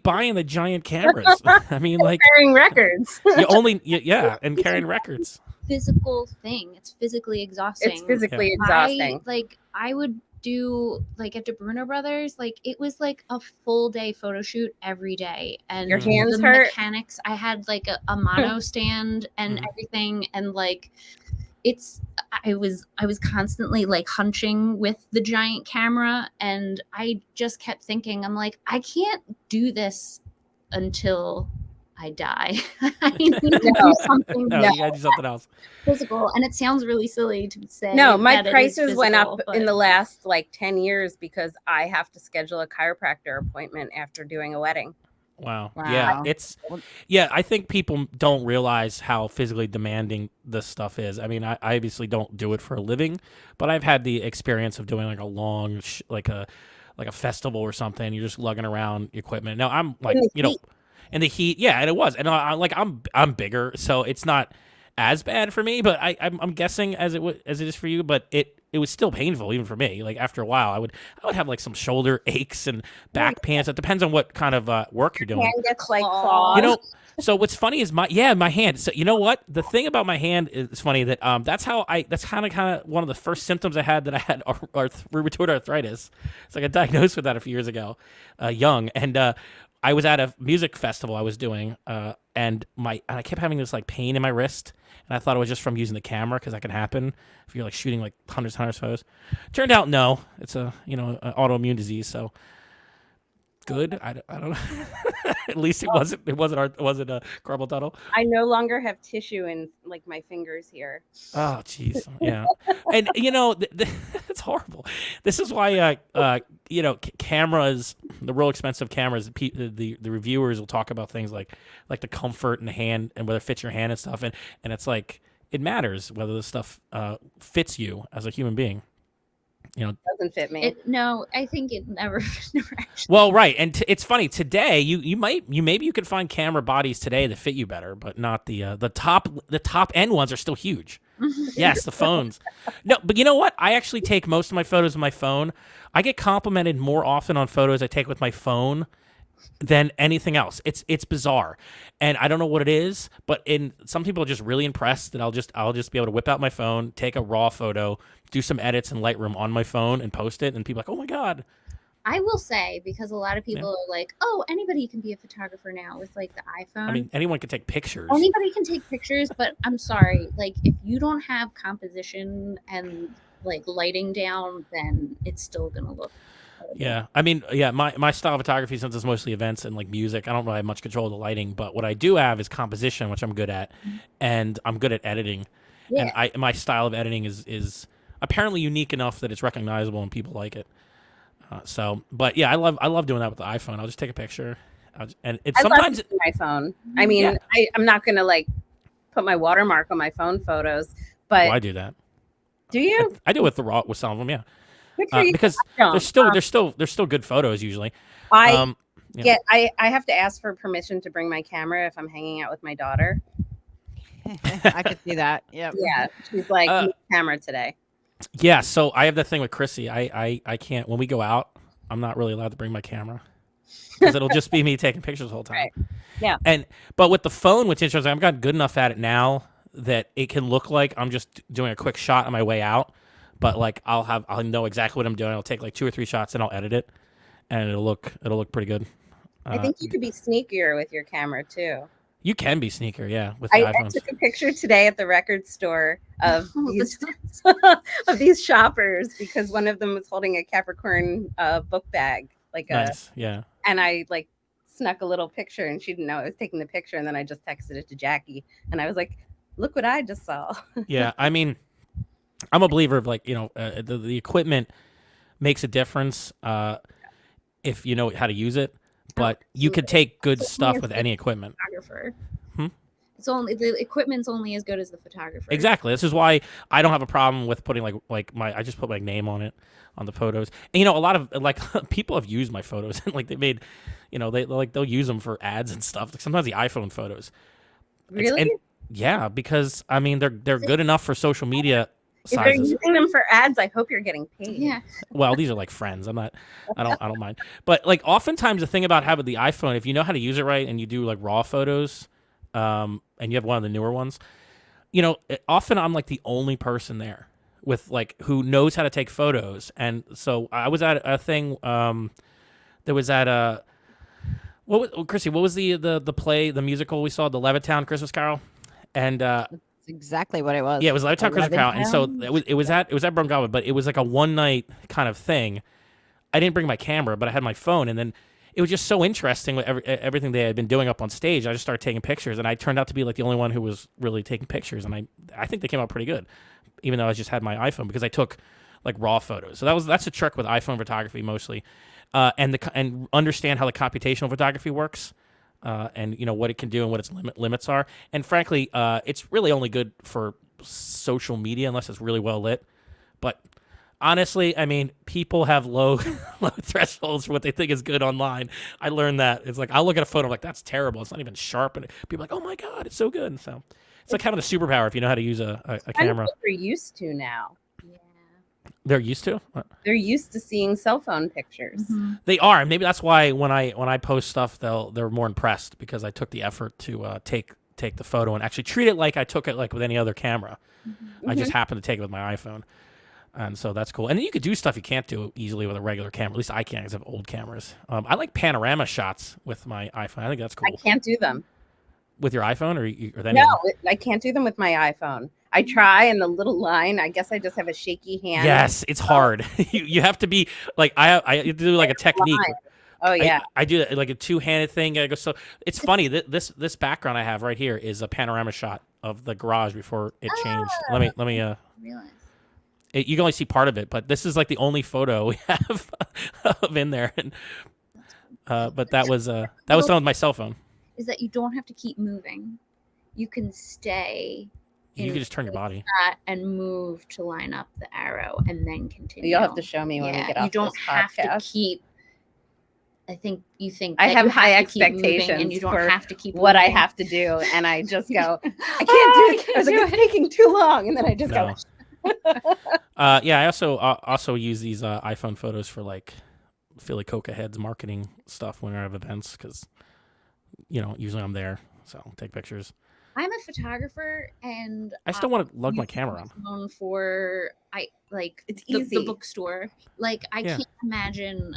buying the giant cameras. I mean, like Carrying records. and carrying records. physical thing. It's physically exhausting. It's physically exhausting. I would do like at DeBruno Brothers, like it was like a full day photo shoot every day, and Your hands the hurt? mechanics. I had like a mono stand and everything, and like I was constantly like hunching with the giant camera, and I just kept thinking, I'm like, I can't do this until I die. I need to do something No, you gotta do something else. physical. And it sounds really silly to say. No, my that it is prices went up physical, in but the last like 10 years because I have to schedule a chiropractor appointment after doing a wedding. Wow. Wow. Yeah, I think people don't realize how physically demanding this stuff is. I mean, I obviously don't do it for a living, but I've had the experience of doing like a long, like a festival or something. You're just lugging around equipment. Now I'm like, in the heat. Yeah, and it was. And I'm bigger, so it's not as bad for me, but I'm guessing as it is for you, but it was still painful even for me. Like after a while, I would have like some shoulder aches and back pains. It depends on what kind of work you're doing. Hand gets like claws. You know, so what's funny is my hand. So you know what? The thing about my hand is funny that that's kind of one of the first symptoms I had that I had rheumatoid arthritis. It's like I diagnosed with that a few years ago, young, and I was at a music festival I was doing, and I kept having this like pain in my wrist, and I thought it was just from using the camera because that can happen if you're like shooting like hundreds of photos. Turned out no, it's an autoimmune disease. So good. I don't know. At least it wasn't a carpal tunnel. I no longer have tissue in like my fingers here. Oh, jeez. Yeah. And, it's horrible. This is why, cameras, the real expensive cameras, the reviewers will talk about things like the comfort in the hand and whether it fits your hand and stuff. And it's like, it matters whether this stuff fits you as a human being. Doesn't fit me. no, I think it never actually. Well, right, and it's funny today. Maybe you could find camera bodies today that fit you better, but not the top end ones are still huge. Yes, the phones. No, but you know what? I actually take most of my photos with my phone. I get complimented more often on photos I take with my phone than anything else. It's bizarre, and I don't know what it is, but some people are just really impressed that I'll just be able to whip out my phone, take a raw photo, do some edits in Lightroom on my phone, and post it, and people are like, oh my god. I will say, because a lot of people are like, oh, anybody can be a photographer now with like the iPhone. I mean, anyone can take pictures. Anybody can take pictures, but I'm sorry, like if you don't have composition and like lighting down, then it's still gonna look horrible. Yeah, I mean, yeah, my style of photography, since it's mostly events and like music, I don't really have much control of the lighting, but what I do have is composition, which I'm good at, and I'm good at editing. Yeah. And my style of editing is apparently unique enough that it's recognizable and people like it. But yeah, I love doing that with the iPhone. I'll just take a picture, and it's I sometimes love using my phone. I mean, Yeah. I'm not gonna like put my watermark on my phone photos, but well, I do that. do you? I do with with some of them, yeah. Good for you. Because I don't. they're still good photos usually. I yeah. I have to ask for permission to bring my camera if I'm hanging out with my daughter. I could see that. Yep. Yeah, she's like, "Need a camera today." Yeah, so I have that thing with Chrissy. I can't, when we go out, I'm not really allowed to bring my camera because it'll just be me taking pictures the whole time. Right. Yeah. But with the phone, which is interesting, I've gotten good enough at it now that it can look like I'm just doing a quick shot on my way out. But like I'll know exactly what I'm doing. I'll take like 2 or 3 shots and I'll edit it, and it'll look pretty good. I think you could be sneakier with your camera too. You can be sneaker, yeah, with the I iPhones. took a picture today at the record store of these shoppers because one of them was holding a Capricorn book bag, Nice, yeah. and I like snuck a little picture, and she didn't know I was taking the picture, and then I just texted it to Jackie, and I was like, "Look what I just saw." Yeah, I mean, I'm a believer of like the equipment makes a difference if you know how to use it. But you could take good stuff with any equipment. Photographer. It's only the equipment's only as good as the photographer. Exactly. This is why I don't have a problem with putting like my I just put my name on it on the photos. And a lot of like people have used my photos and like they made they'll use them for ads and stuff. Like sometimes the iPhone photos. Really? Yeah, because I mean they're good enough for social media If they're sizes. using them for ads, I hope you're getting paid. Yeah. Well, these are like friends. I don't mind. But like oftentimes the thing about having the iPhone, if you know how to use it right and you do like raw photos, and you have one of the newer ones, often I'm like the only person there with like who knows how to take photos. And so I was at a thing there was at Chrissy, what was the play, the musical we saw, the Levittown Christmas Carol? And Exactly what it was. yeah, it was Levittown Christmas Carol, and so Levittown? it was at Brongawa, but it was like a one night kind of thing. I didn't bring my camera, but I had my phone, and then it was just so interesting with everything they had been doing up on stage. I just started taking pictures, and I turned out to be like the only one who was really taking pictures, and I think they came out pretty good, even though I just had my iPhone because I took like raw photos. So that's a trick with iPhone photography mostly, and understand how the computational photography works. And what it can do and what its limits are, and frankly, it's really only good for social media unless it's really well lit. But honestly, I mean, people have low thresholds for what they think is good online. I learned that it's like I'll look at a photo, I'm like that's terrible. It's not even sharp, and people are like, oh my god, it's so good. And so it's like having a superpower if you know how to use a camera. They're used to now. Yeah. They're used to. They're used to seeing cell phone pictures. Mm-hmm. They are, and maybe that's why when I post stuff, they're more impressed because I took the effort to take the photo and actually treat it like I took it like with any other camera. I just happened to take it with my iPhone, and so that's cool. And then you could do stuff you can't do easily with a regular camera. At least I can't because I have old cameras. I like panorama shots with my iPhone. I think that's cool. I can't do them. With your iPhone or then No, I can't do them with my iPhone. I try, and the little line. I guess I just have a shaky hand. Yes, it's hard. you have to be like I do like a technique. Oh yeah. I do like a two-handed thing. I go so it's funny that this background I have right here is a panorama shot of the garage before it changed. Let me Realize. you can only see part of it, but this is like the only photo we have of in there. And, but that was done with my cell phone. Is that you don't have to keep moving. You can stay. You can just turn your body And move to line up the arrow and then continue. You'll have to show me when we get off You don't this have podcast. to keep. I think you think I that have you high to keep moving expectations and you don't for have to keep what I moving. have to do, and I just go, I I can't do it. I was like, do it's taking too long, and then I just No. go. Yeah, I also use these iPhone photos for like Philly Coca Heads marketing stuff when I have events because usually I'm there, so I'll take pictures. I'm a photographer, and I still want to lug my camera on. phone for It's the easy. bookstore. Like I Yeah. can't imagine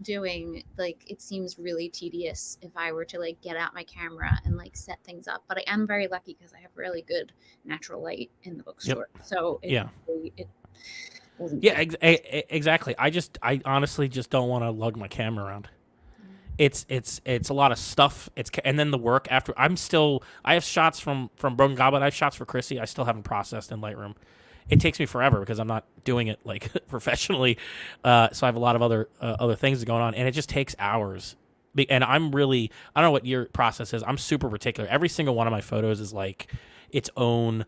doing, like, it seems really tedious if I were to like get out my camera and like set things up. But I am very lucky because I have really good natural light in the bookstore. So it doesn't take exactly. I honestly just don't want to lug my camera around. It's a lot of stuff. And then the work after. I have shots from Broken Goblet. I have shots for Chrissy. I still haven't processed in Lightroom. It takes me forever because I'm not doing it like professionally. So I have a lot of other things going on, and it just takes hours. And I don't know what your process is. I'm super particular. Every single one of my photos is like its own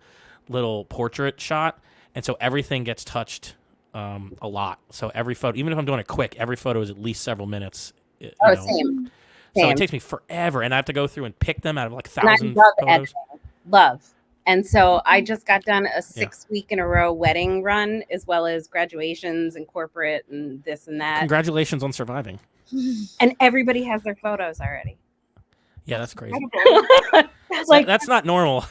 little portrait shot, and so everything gets touched a lot. So every photo, even if I'm doing it quick, every photo is at least several minutes. Same. So it takes me forever, and I have to go through and pick them out of like And I 1,000 love photos. editing. Love. And so I just got done a 6-week in a row wedding run, as well as graduations and corporate and this and that. Congratulations on surviving. And everybody has their photos already. Yeah, that's crazy. Like, that's not normal.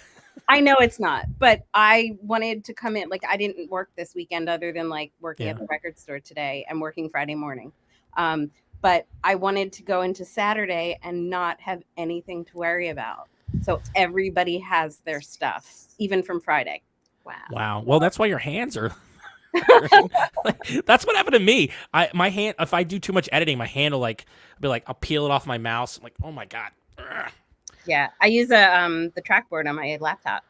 I know it's not, but I wanted to come in. Like, I didn't work this weekend other than like working at the record store today. I'm working Friday morning. But I wanted to go into Saturday and not have anything to worry about. So everybody has their stuff, even from Friday. Wow. Well, that's why your hands are. That's what happened to me. My hand. If I do too much editing, my hand will be like, I'll peel it off my mouse. I'm like, oh my god. Ugh. Yeah, I use the trackboard on my laptop.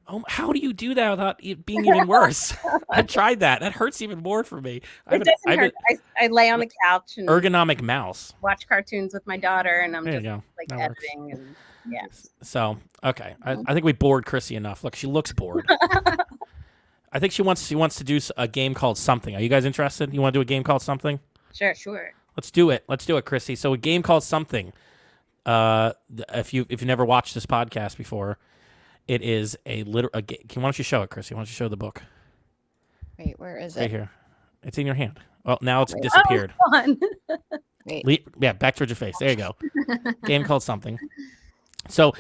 Oh, how do you do that without it being even worse? I tried that. That hurts even more for me. It doesn't hurt. I lay on the couch and ergonomic mouse. Watch cartoons with my daughter, and I'm there just like that editing works. and yeah. So okay, I think we bored Chrissy enough. Look, she looks bored. I think she wants to do a game called something. Are you guys interested? You want to do a game called something? Sure. Let's do it, Chrissy. So a game called something. If you've never watched this podcast before, it is a game. Why don't you show it, Chrissy? Why don't you show the book? Wait, where is it? Right here. It's in your hand. Well, now it's disappeared. Oh, fun. Wait. Yeah, back towards your face. There you go. Game called something. So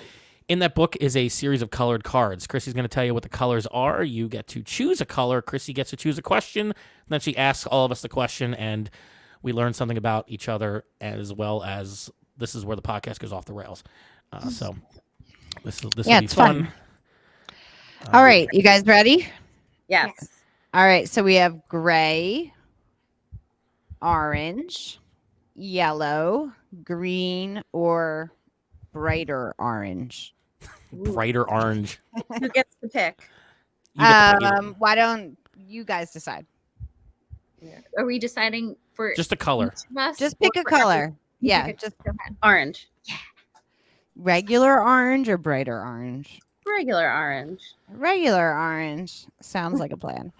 in that book is a series of colored cards. Chrissy's going to tell you what the colors are. You get to choose a color. Chrissy gets to choose a question. Then she asks all of us the question, and we learn something about each other, as well as this is where the podcast goes off the rails. So this will be fun. All right, you guys ready? Yes. All right, so we have gray, orange, yellow, green, or brighter orange. Brighter orange. Who gets to pick? Why don't you guys decide? Are we deciding for just a color? each of us, Just pick or a for color. Yeah, pick a- just Orange. regular orange or brighter orange? Regular orange. Regular orange. Sounds like a plan.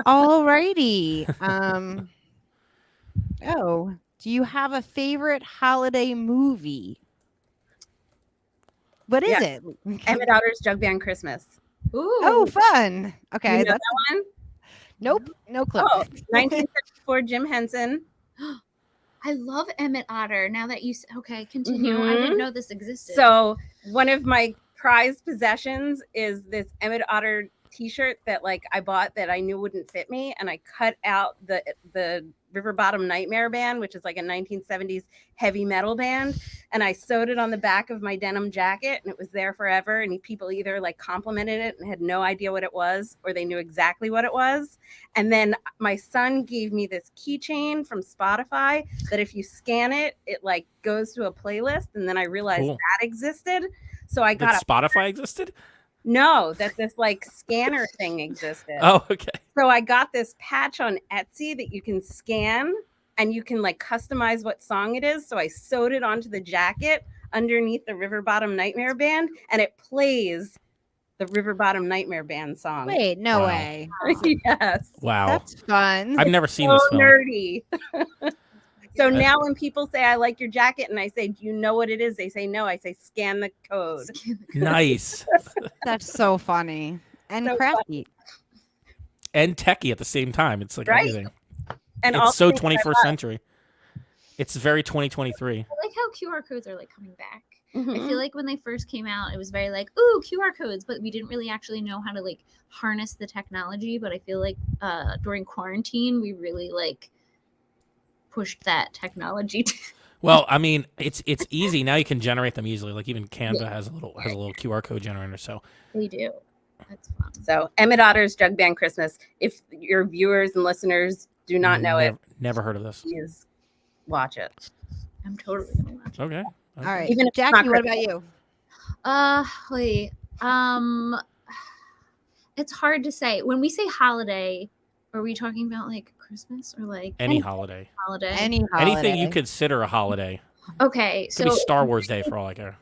All righty. Do you have a favorite holiday movie? What is it? Emmett Otter's Jug Band Christmas. Ooh. Oh, fun. Okay. You know that one? Nope. No clue. Oh, 1974 Jim Henson. I love Emmett Otter. Now that you continue. I didn't know this existed. So one of my prized possessions is this Emmett Otter t-shirt that I bought that I knew wouldn't fit me, and I cut out the River Bottom Nightmare band, which is like a 1970s heavy metal band, and I sewed it on the back of my denim jacket, and it was there forever. And people either complimented it and had no idea what it was, or they knew exactly what it was. And then my son gave me this keychain from Spotify that if you scan it, it goes to a playlist. And then I realized that existed. So I got Spotify existed? No, that this scanner thing existed. Oh, okay. So I got this patch on Etsy that you can scan and you can customize what song it is. So I sewed it onto the jacket underneath the River Bottom Nightmare Band, and it plays the River Bottom Nightmare Band song. Wait, no way. Yes. Wow. That's fun. I've never seen this film. Nerdy. So now when people say, I like your jacket, and I say, do you know what it is? They say, no. I say, scan the code. Nice. That's so funny and So crafty. And techie at the same time. It's everything. And it's so also 21st century. It's very 2023. I like how QR codes are coming back. Mhm. I feel like when they first came out, it was very ooh, QR codes, but we didn't really actually know how to harness the technology. But I feel like during quarantine, we really pushed that technology. Well, I mean, it's easy now. You can generate them easily. Like even Canva has a little QR code generator. So They do. That's fun. So Emmett Otter's Jug Band Christmas. If your viewers and listeners do not know it, never heard of this. please watch it. I'm totally gonna watch it. Okay. All right, Even if it's not Jackie, what Christmas. about you? Wait. It's hard to say. When we say holiday, are we talking about like Christmas or like Any holiday. holiday? Any holiday. Anything you consider a holiday. Okay, Could so be Star Wars Day for all I care.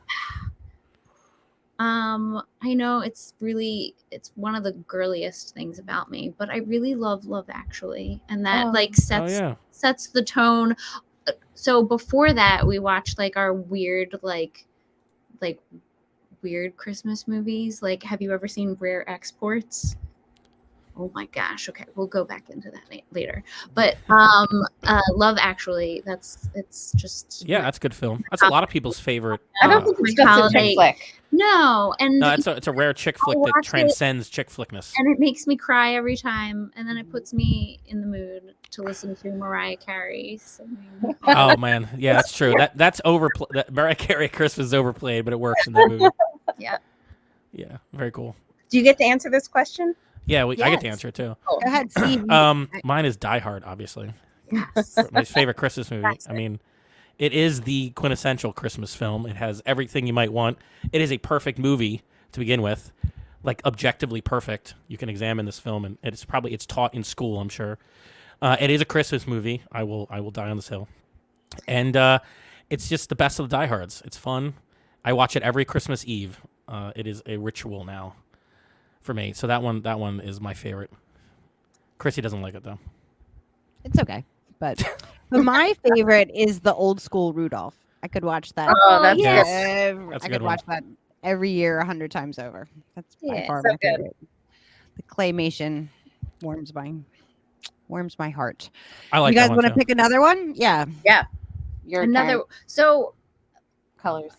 I know it's one of the girliest things about me, but I really love Love Actually, and that like sets the tone. So before that, we watched like our weird weird Christmas movies. Like, have you ever seen Rare Exports? Oh my gosh. Okay, we'll go back into that later. But Love Actually, it's just that's a good film. That's a lot of people's favorite. I don't think it's just a chick flick. No, and No, it's a rare chick flick that transcends chick flickness. and it makes me cry every time, and then it puts me in the mood to listen to Mariah Carey singing. Oh man, yeah, that's true. That's overplayed. That Mariah Carey Christmas is overplayed, but it works in that movie. Yeah. Yeah, very cool. Do you get to answer this question? Yeah, I get to Yes. answer it too. Go ahead, Steve. Mine is Die Hard, obviously. Yes. My favorite Christmas movie. That's I mean, it is the quintessential Christmas film. It has everything you might want. It is a perfect movie to begin with, like objectively perfect. You can examine this film, and it's taught in school, I'm sure. It is a Christmas movie. I will die on this hill, and it's just the best of the Die Hards. It's fun. I watch it every Christmas Eve. It is a ritual now for me. So that one is my favorite. Chrissy doesn't like it though. It's okay, but my favorite is the old school Rudolph. I could watch that. Oh, that's yes. good. That's a I good could one. watch that every year 100 times over. That's by Yeah, far so my good. favorite. The claymation warms my heart. I like you guys that one want to too. pick another one? Yeah. Your Another. turn. So, Colors.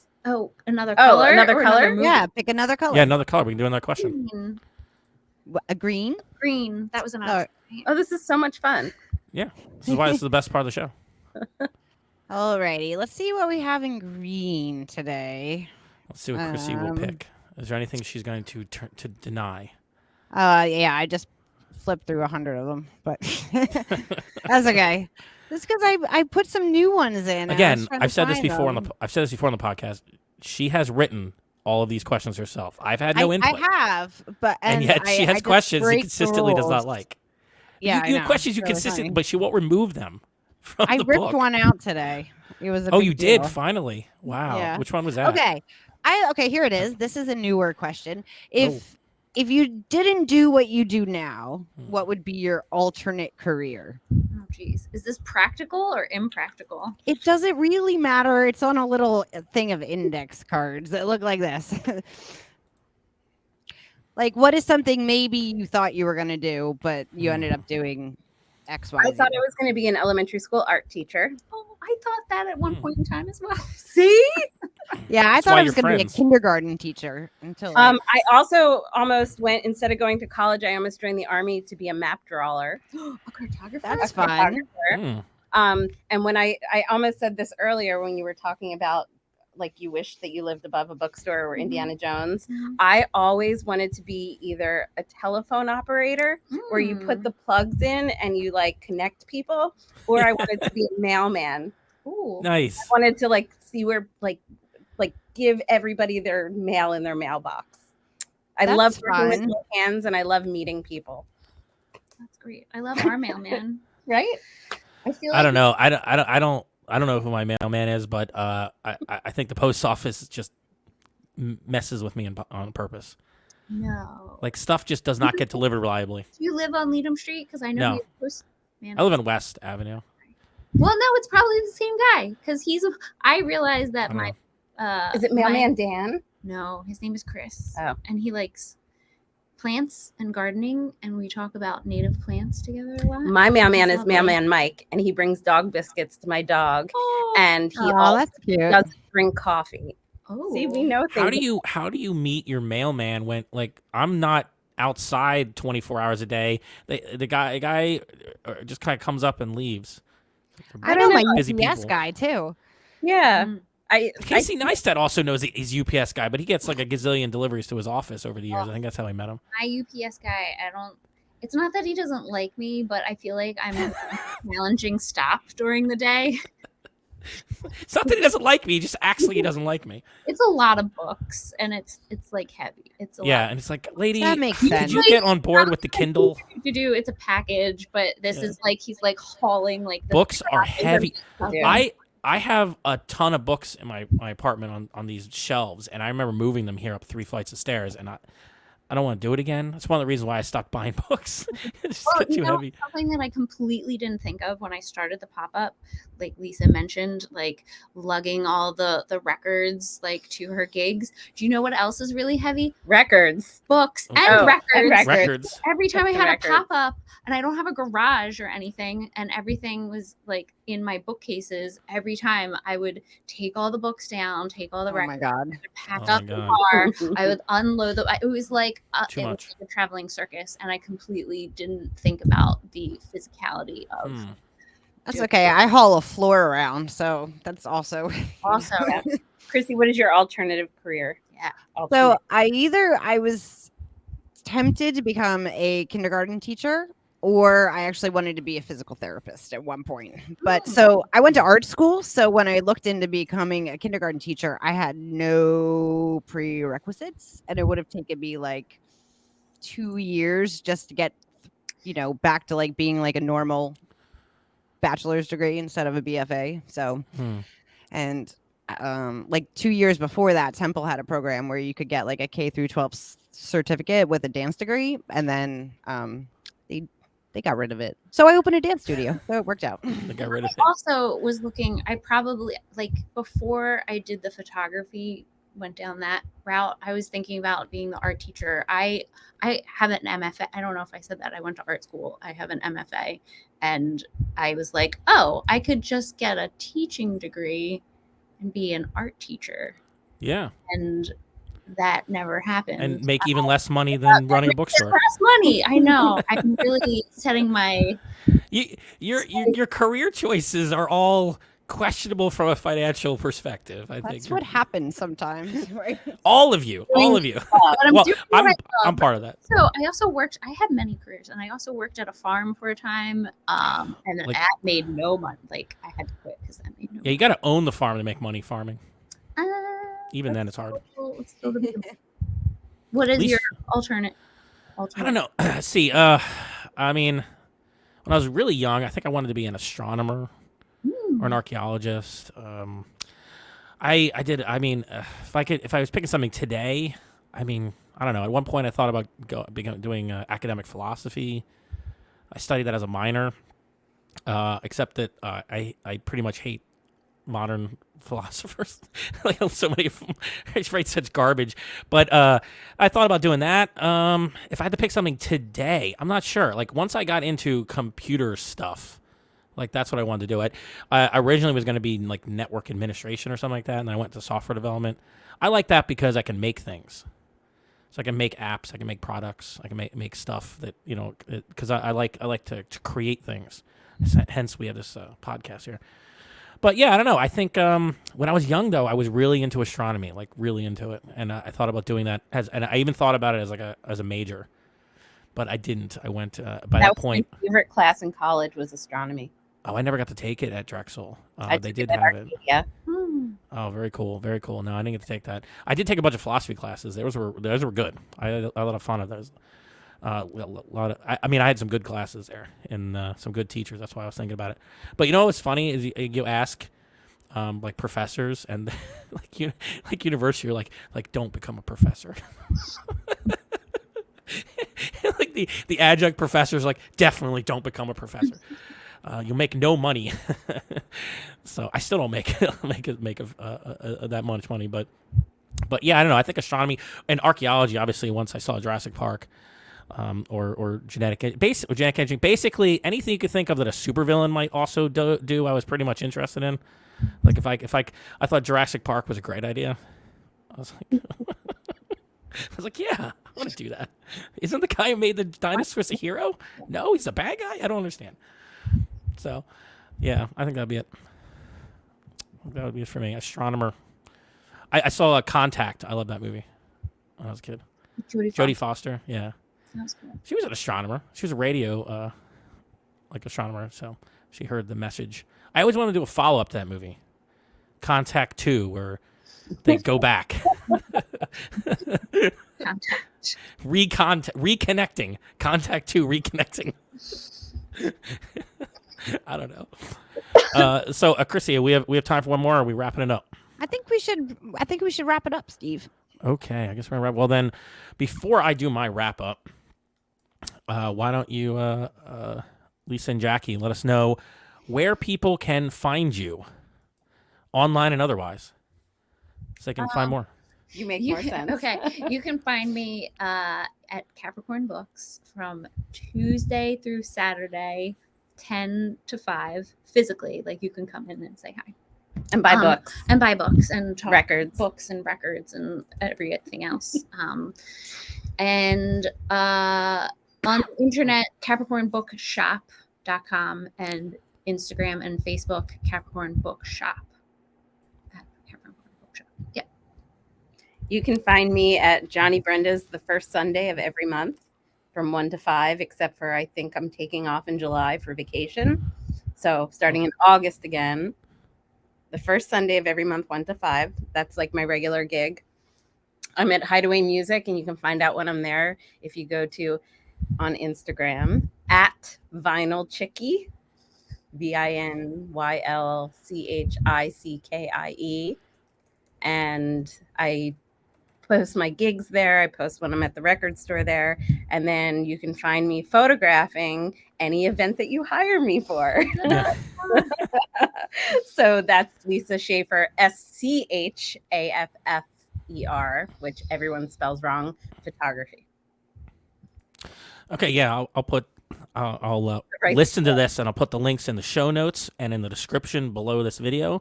another color. another or color? movie? Yeah, pick another color. Yeah, another color. We can do another question. Green. A green? Green. That was an option. right? Oh, this is so much fun. Yeah, this is why this is the best part of the show. Alrighty, let's see what we have in green today. Let's see what Chrissy will pick. Is there anything she's going to deny? Yeah, I just flipped through 100 of them, but that's okay. Just because I put some new ones in. Again, I've said this before on the podcast. She has written all of these questions herself. I've had no input. I have, but and yet she has just questions she break the consistently does not rules. like. Yeah, you I have know. questions you It's really consistently, funny. but she won't remove them from I the ripped book. one out today. It was a Oh, big you did deal. finally. Wow. Yeah. Which one was that? Okay. Okay, here it is. This is a newer question. Oh. If you didn't do what you do now, Hmm. what would be your alternate career? Oh, geez. Is this practical or impractical? It doesn't really matter. It's on a little thing of index cards that look like this. Like, what is something maybe you thought you were going to do, but you ended up doing X, Y, I Z? thought I was going to be an elementary school art teacher. Oh, I thought that at one point in time as well. See? Yeah, I That's thought why I was you're going to be a friends. kindergarten teacher until like, I also almost went, instead of going to college, I almost joined the army to be a map drawer. A cartographer. that's a fun. photographer. Hmm. And when I almost said this earlier when you were talking about like you wish that you lived above a bookstore or Mhm. Indiana Jones, Mhm. I always wanted to be either a telephone operator where you put the plugs in and you like connect people, or I wanted to be a mailman. Ooh. Nice. I wanted to like see where like give everybody their mail in their mailbox. I That's love working with fun. my hands and I love meeting people. That's great. I love our mailman. Right? I feel I don't know. I don't know who my mailman is, but I think the post office just messes with me on purpose. No. Like stuff just does not get delivered reliably. Do you live on Leadham Street? Because I know No. he's postman. I live in West Avenue. Well, no, it's probably the same guy. Because I realized that I don't my. Is it Mailman Dan? No, his name is Chris. Oh. And he likes plants and gardening, and we talk about native plants together a lot. My mailman is lovely. Mailman Mike, and he brings dog biscuits to my dog, Oh. and he Oh, also that's cute. does drink coffee. Oh. See, we know things. How do you meet your mailman when like I'm not outside 24 hours a day? The guy just kind of comes up and leaves. I know my Busy UPS people. guy too. Yeah. Mm. Casey Neistat also knows he's UPS guy, but he gets like a gazillion deliveries to his office over the years. I think that's how I met him. My UPS guy, it's not that he doesn't like me, but I feel like I'm a challenging stop during the day. It's not that he doesn't like me; he just acts like he doesn't like me. It's a lot of books, and it's like heavy. It's a lot. And it's like, lady, That makes could sense. you get on board with the Kindle? To do it's a package, but this is like he's like hauling like the Books are heavy. Yeah. I have a ton of books in my apartment on these shelves, and I remember moving them here up 3 flights of stairs, and I don't want to do it again. That's one of the reasons why I stopped buying books. It just Well, get too heavy. something that I completely didn't think of when I started the pop-up, like Lisa mentioned, like lugging all the records like to her gigs. Do you know what else is really heavy? Records. Books and Oh, records. and Records. Every time I The had records. a pop-up, and I don't have a garage or anything, and everything was like in my bookcases, every time I would take all the books down, take all the Oh my records, god. pack Oh up my the God. car. I would unload the. It was like Too it was much. like a traveling circus, and I completely didn't think about the physicality of. That's okay. I haul a floor around, so that's also Also, Chrissy, what is your alternative career? yeah. So I was tempted to become a kindergarten teacher, or I actually wanted to be a physical therapist at one point. But so I went to art school. So when I looked into becoming a kindergarten teacher, I had no prerequisites, and it would have taken me like 2 years just to get, back to like being like a normal bachelor's degree instead of a BFA. So, and like 2 years before that, Temple had a program where you could get like a K through 12 certificate with a dance degree, and then they got rid of it. So I opened a dance studio, so it worked out. They got rid of it. Also was looking. I probably like before I did the photography, went down that route. I was thinking about being the art teacher. I have an MFA. I don't know if I said that. I went to art school. I have an MFA, and I was like, oh, I could just get a teaching degree and be an art teacher. Yeah, And that never happened. and make even less money than running a bookstore. less money. I know. I'm really setting my. Your career choices are all questionable from a financial perspective. I That's think what happens sometimes, right? all of you. But I'm Well, doing what I love. I'm part of that. So I also worked. I had many careers, and I also worked at a farm for a time. And Like- that made no money. Like I had to quit because that made no. Yeah, you got to own the farm to make money farming. money. Even then, it's hard. It's still debatable. What is Least- your alternate? I don't know. See, I mean, when I was really young, I think I wanted to be an astronomer or an archaeologist. I did. I mean, if I was picking something today, I mean, I don't know. At one point, I thought about doing academic philosophy. I studied that as a minor, except that I pretty much hate modern philosophers. Like so many of them write such garbage. But I thought about doing that. If I had to pick something today, I'm not sure. Like once I got into computer stuff, like that's what I wanted to do. I originally was going to be like network administration or something like that, and I went to software development. I like that because I can make things. So I can make apps, I can make products, I can make stuff that because I like to create things. Hence, we have this podcast here. But yeah, I don't know. I think when I was young, though, I was really into astronomy, like really into it, and I thought about doing that and I even thought about it as a major, but I didn't. I went by that point. My favorite class in college was astronomy. Oh, I never got to take it at Drexel. I They took did it at have it. Yeah. Oh, very cool, very cool. No, I didn't get to take that. I did take a bunch of philosophy classes. Those were good. I had a lot of fun of those. I had some good classes there and some good teachers. That's why I was thinking about it. But you know what's funny is you ask like professors and like university, you're like don't become a professor. Like the adjunct professors like definitely don't become a professor. You'll make no money. So I still don't make that much money, but yeah, I don't know. I think astronomy and archaeology, obviously, once I saw Jurassic Park, or genetic engineering, basically anything you could think of that a supervillain might also do, I was pretty much interested in. Like if I thought Jurassic Park was a great idea. I was like, yeah, I want to do that. Isn't the guy who made the dinosaurs a hero? No, he's a bad guy. I don't understand. So, Yeah, I think that'd be it. That would be it for me. Astronomer. I saw Contact. I love that movie when I was a kid. Jodie Foster. Yeah. Sounds cool. She was an astronomer. She was a radio astronomer, so she heard the message. I always wanted to do a follow-up to that movie. Contact 2, where they go back. Contact. Reconnecting. Contact 2, reconnecting. I don't know. So, Chrissy, we have time for one more, or are we wrapping it up? I think we should wrap it up, Steve. Okay, I guess we're going to wrap. Well, then, before I do my wrap-up, why don't you, Lisa and Jackie, let us know where people can find you, online and otherwise, so they can find more. You make more sense. Okay. You can find me at Capricorn Books from Tuesday through Saturday, 10 to 5, physically. Like, you can come in and say hi. And buy books. And buy books and talk Records. books and records and everything else. And on the internet, CapricornBookShop.com, and Instagram and Facebook, Capricorn Book Shop. At Capricorn Book Shop. Yeah. You can find me at Johnny Brenda's the first Sunday of every month from 1 to 5, except for I think I'm taking off in July for vacation. So starting in August again, the first Sunday of every month, 1 to 5. That's like my regular gig. I'm at Hideaway Music, and you can find out when I'm there if you go to on Instagram at Vinyl Chickie, VINYLCHICKIE. And I post my gigs there. I post when I'm at the record store there. And then you can find me photographing any event that you hire me for. Yeah. So that's Lisa Schaffer, SCHAFFER, which everyone spells wrong, photography. Okay, yeah, I'll put I'll Right. listen to this, and I'll put the links in the show notes and in the description below this video.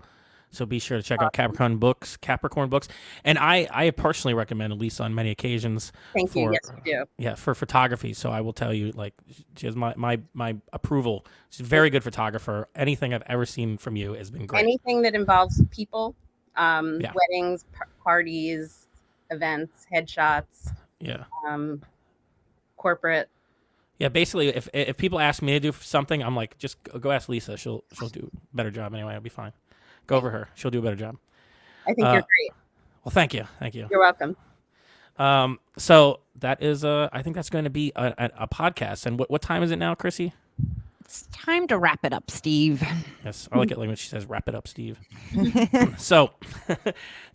So be sure to check out Capricorn Books, and I personally recommend Lisa on many occasions. Thank you. Yes, you do. Yeah, for photography. So I will tell you, like, she has my approval. She's a very good photographer. Anything I've ever seen from you has been great. Anything that involves people, weddings, parties, events, headshots, Yeah. Corporate. Yeah, basically, if people ask me to do something, I'm like, just go ask Lisa. She'll do a better job anyway. I'll be fine. Go over her. She'll do a better job. I think you're great. Well, thank you. You're welcome. So that is I think that's going to be a podcast. And what time is it now, Chrissy? It's time to wrap it up, Steve. Yes, I like it like when she says, "Wrap it up, Steve." So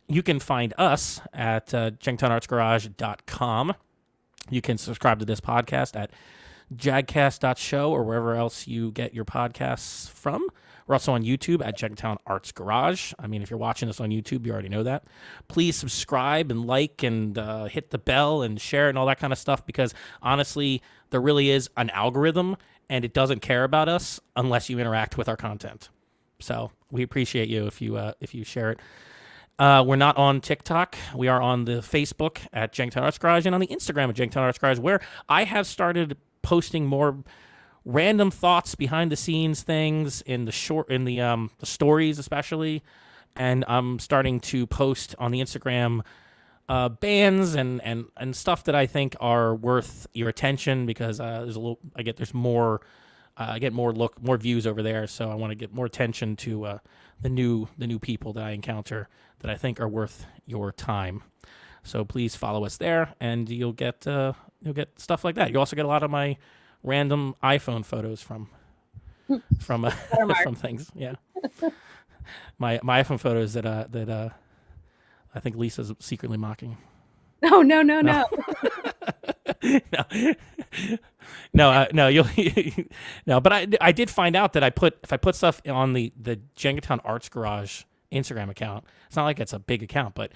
you can find us at JenkintownArtsGarage.com. You can subscribe to this podcast at jagcast.show or wherever else you get your podcasts from. We're also on YouTube at Jenkintown Arts Garage. I mean, if you're watching this on YouTube, you already know that. Please subscribe and like and hit the bell and share it and all that kind of stuff, because honestly, there really is an algorithm and it doesn't care about us unless you interact with our content. So we appreciate you if you share it. We're not on TikTok. We are on the Facebook at Jenkintown Arts Garage and on the Instagram at Jenkintown Arts Garage, where I have started posting more random thoughts, behind the scenes things in the stories especially, and I'm starting to post on the Instagram bands and stuff that I think are worth your attention, because I get more views over there, so I want to get more attention to the new people that I encounter that I think are worth your time. So please follow us there, and you'll get stuff like that. You also get a lot of my random iPhone photos from things. Yeah, my iPhone photos that I think Lisa's secretly mocking. No. No, you'll no. But I did find out that if I put stuff on the Jenkintown Arts Garage Instagram account, it's not like it's a big account, but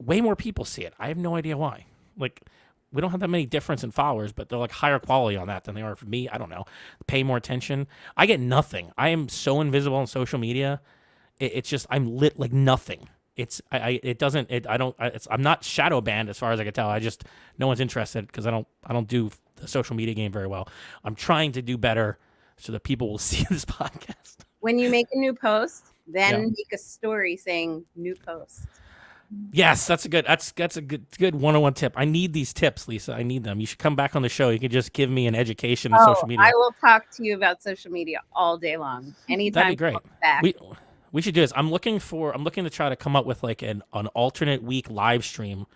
way more people see it. I have no idea why. Like, we don't have that many difference in followers, but they're like higher quality on that than they are for me. I don't know. Pay more attention. I get nothing. I am so invisible on social media. It's just, I'm lit like nothing. I'm not shadow banned as far as I can tell. No one's interested because I don't do the social media game very well. I'm trying to do better so that people will see this podcast. when you make a new post, then Yeah. make a story saying new post. Yes, that's a good 101 tip. I need these tips, Lisa. I need them. You should come back on the show. You can just give me an education in social media. I will talk to you about social media all day long. Anytime. That'd be great. Back. We should do this. I'm looking to try to come up with like an alternate week live stream.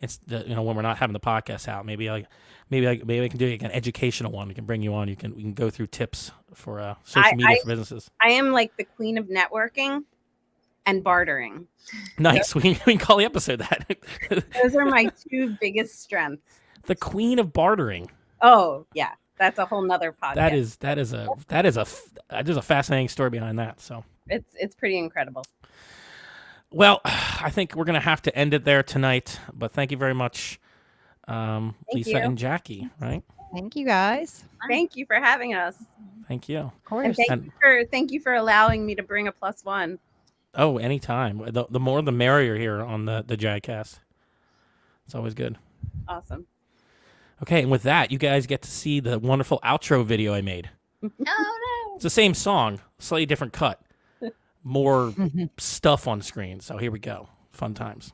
It's when we're not having the podcast out. Maybe I can do like an educational one. We can bring you on. We can go through tips for social media for businesses. I am like the queen of networking and bartering. Nice. We can call the episode that. Those are my two biggest strengths. The queen of bartering. Oh yeah, that's a whole nother podcast. There's a fascinating story behind that. So it's pretty incredible. Well, I think we're gonna have to end it there tonight. But thank you very much, Lisa and Jackie. Right. Thank you guys. Thank you for having us. Thank you. Of course. And thank you for allowing me to bring a +1. Oh, anytime. The more the merrier here on the JAGcast. It's always good. Awesome. Okay, and with that, you guys get to see the wonderful outro video I made. No. It's the same song, slightly different cut. More stuff on screen. So here we go. Fun times.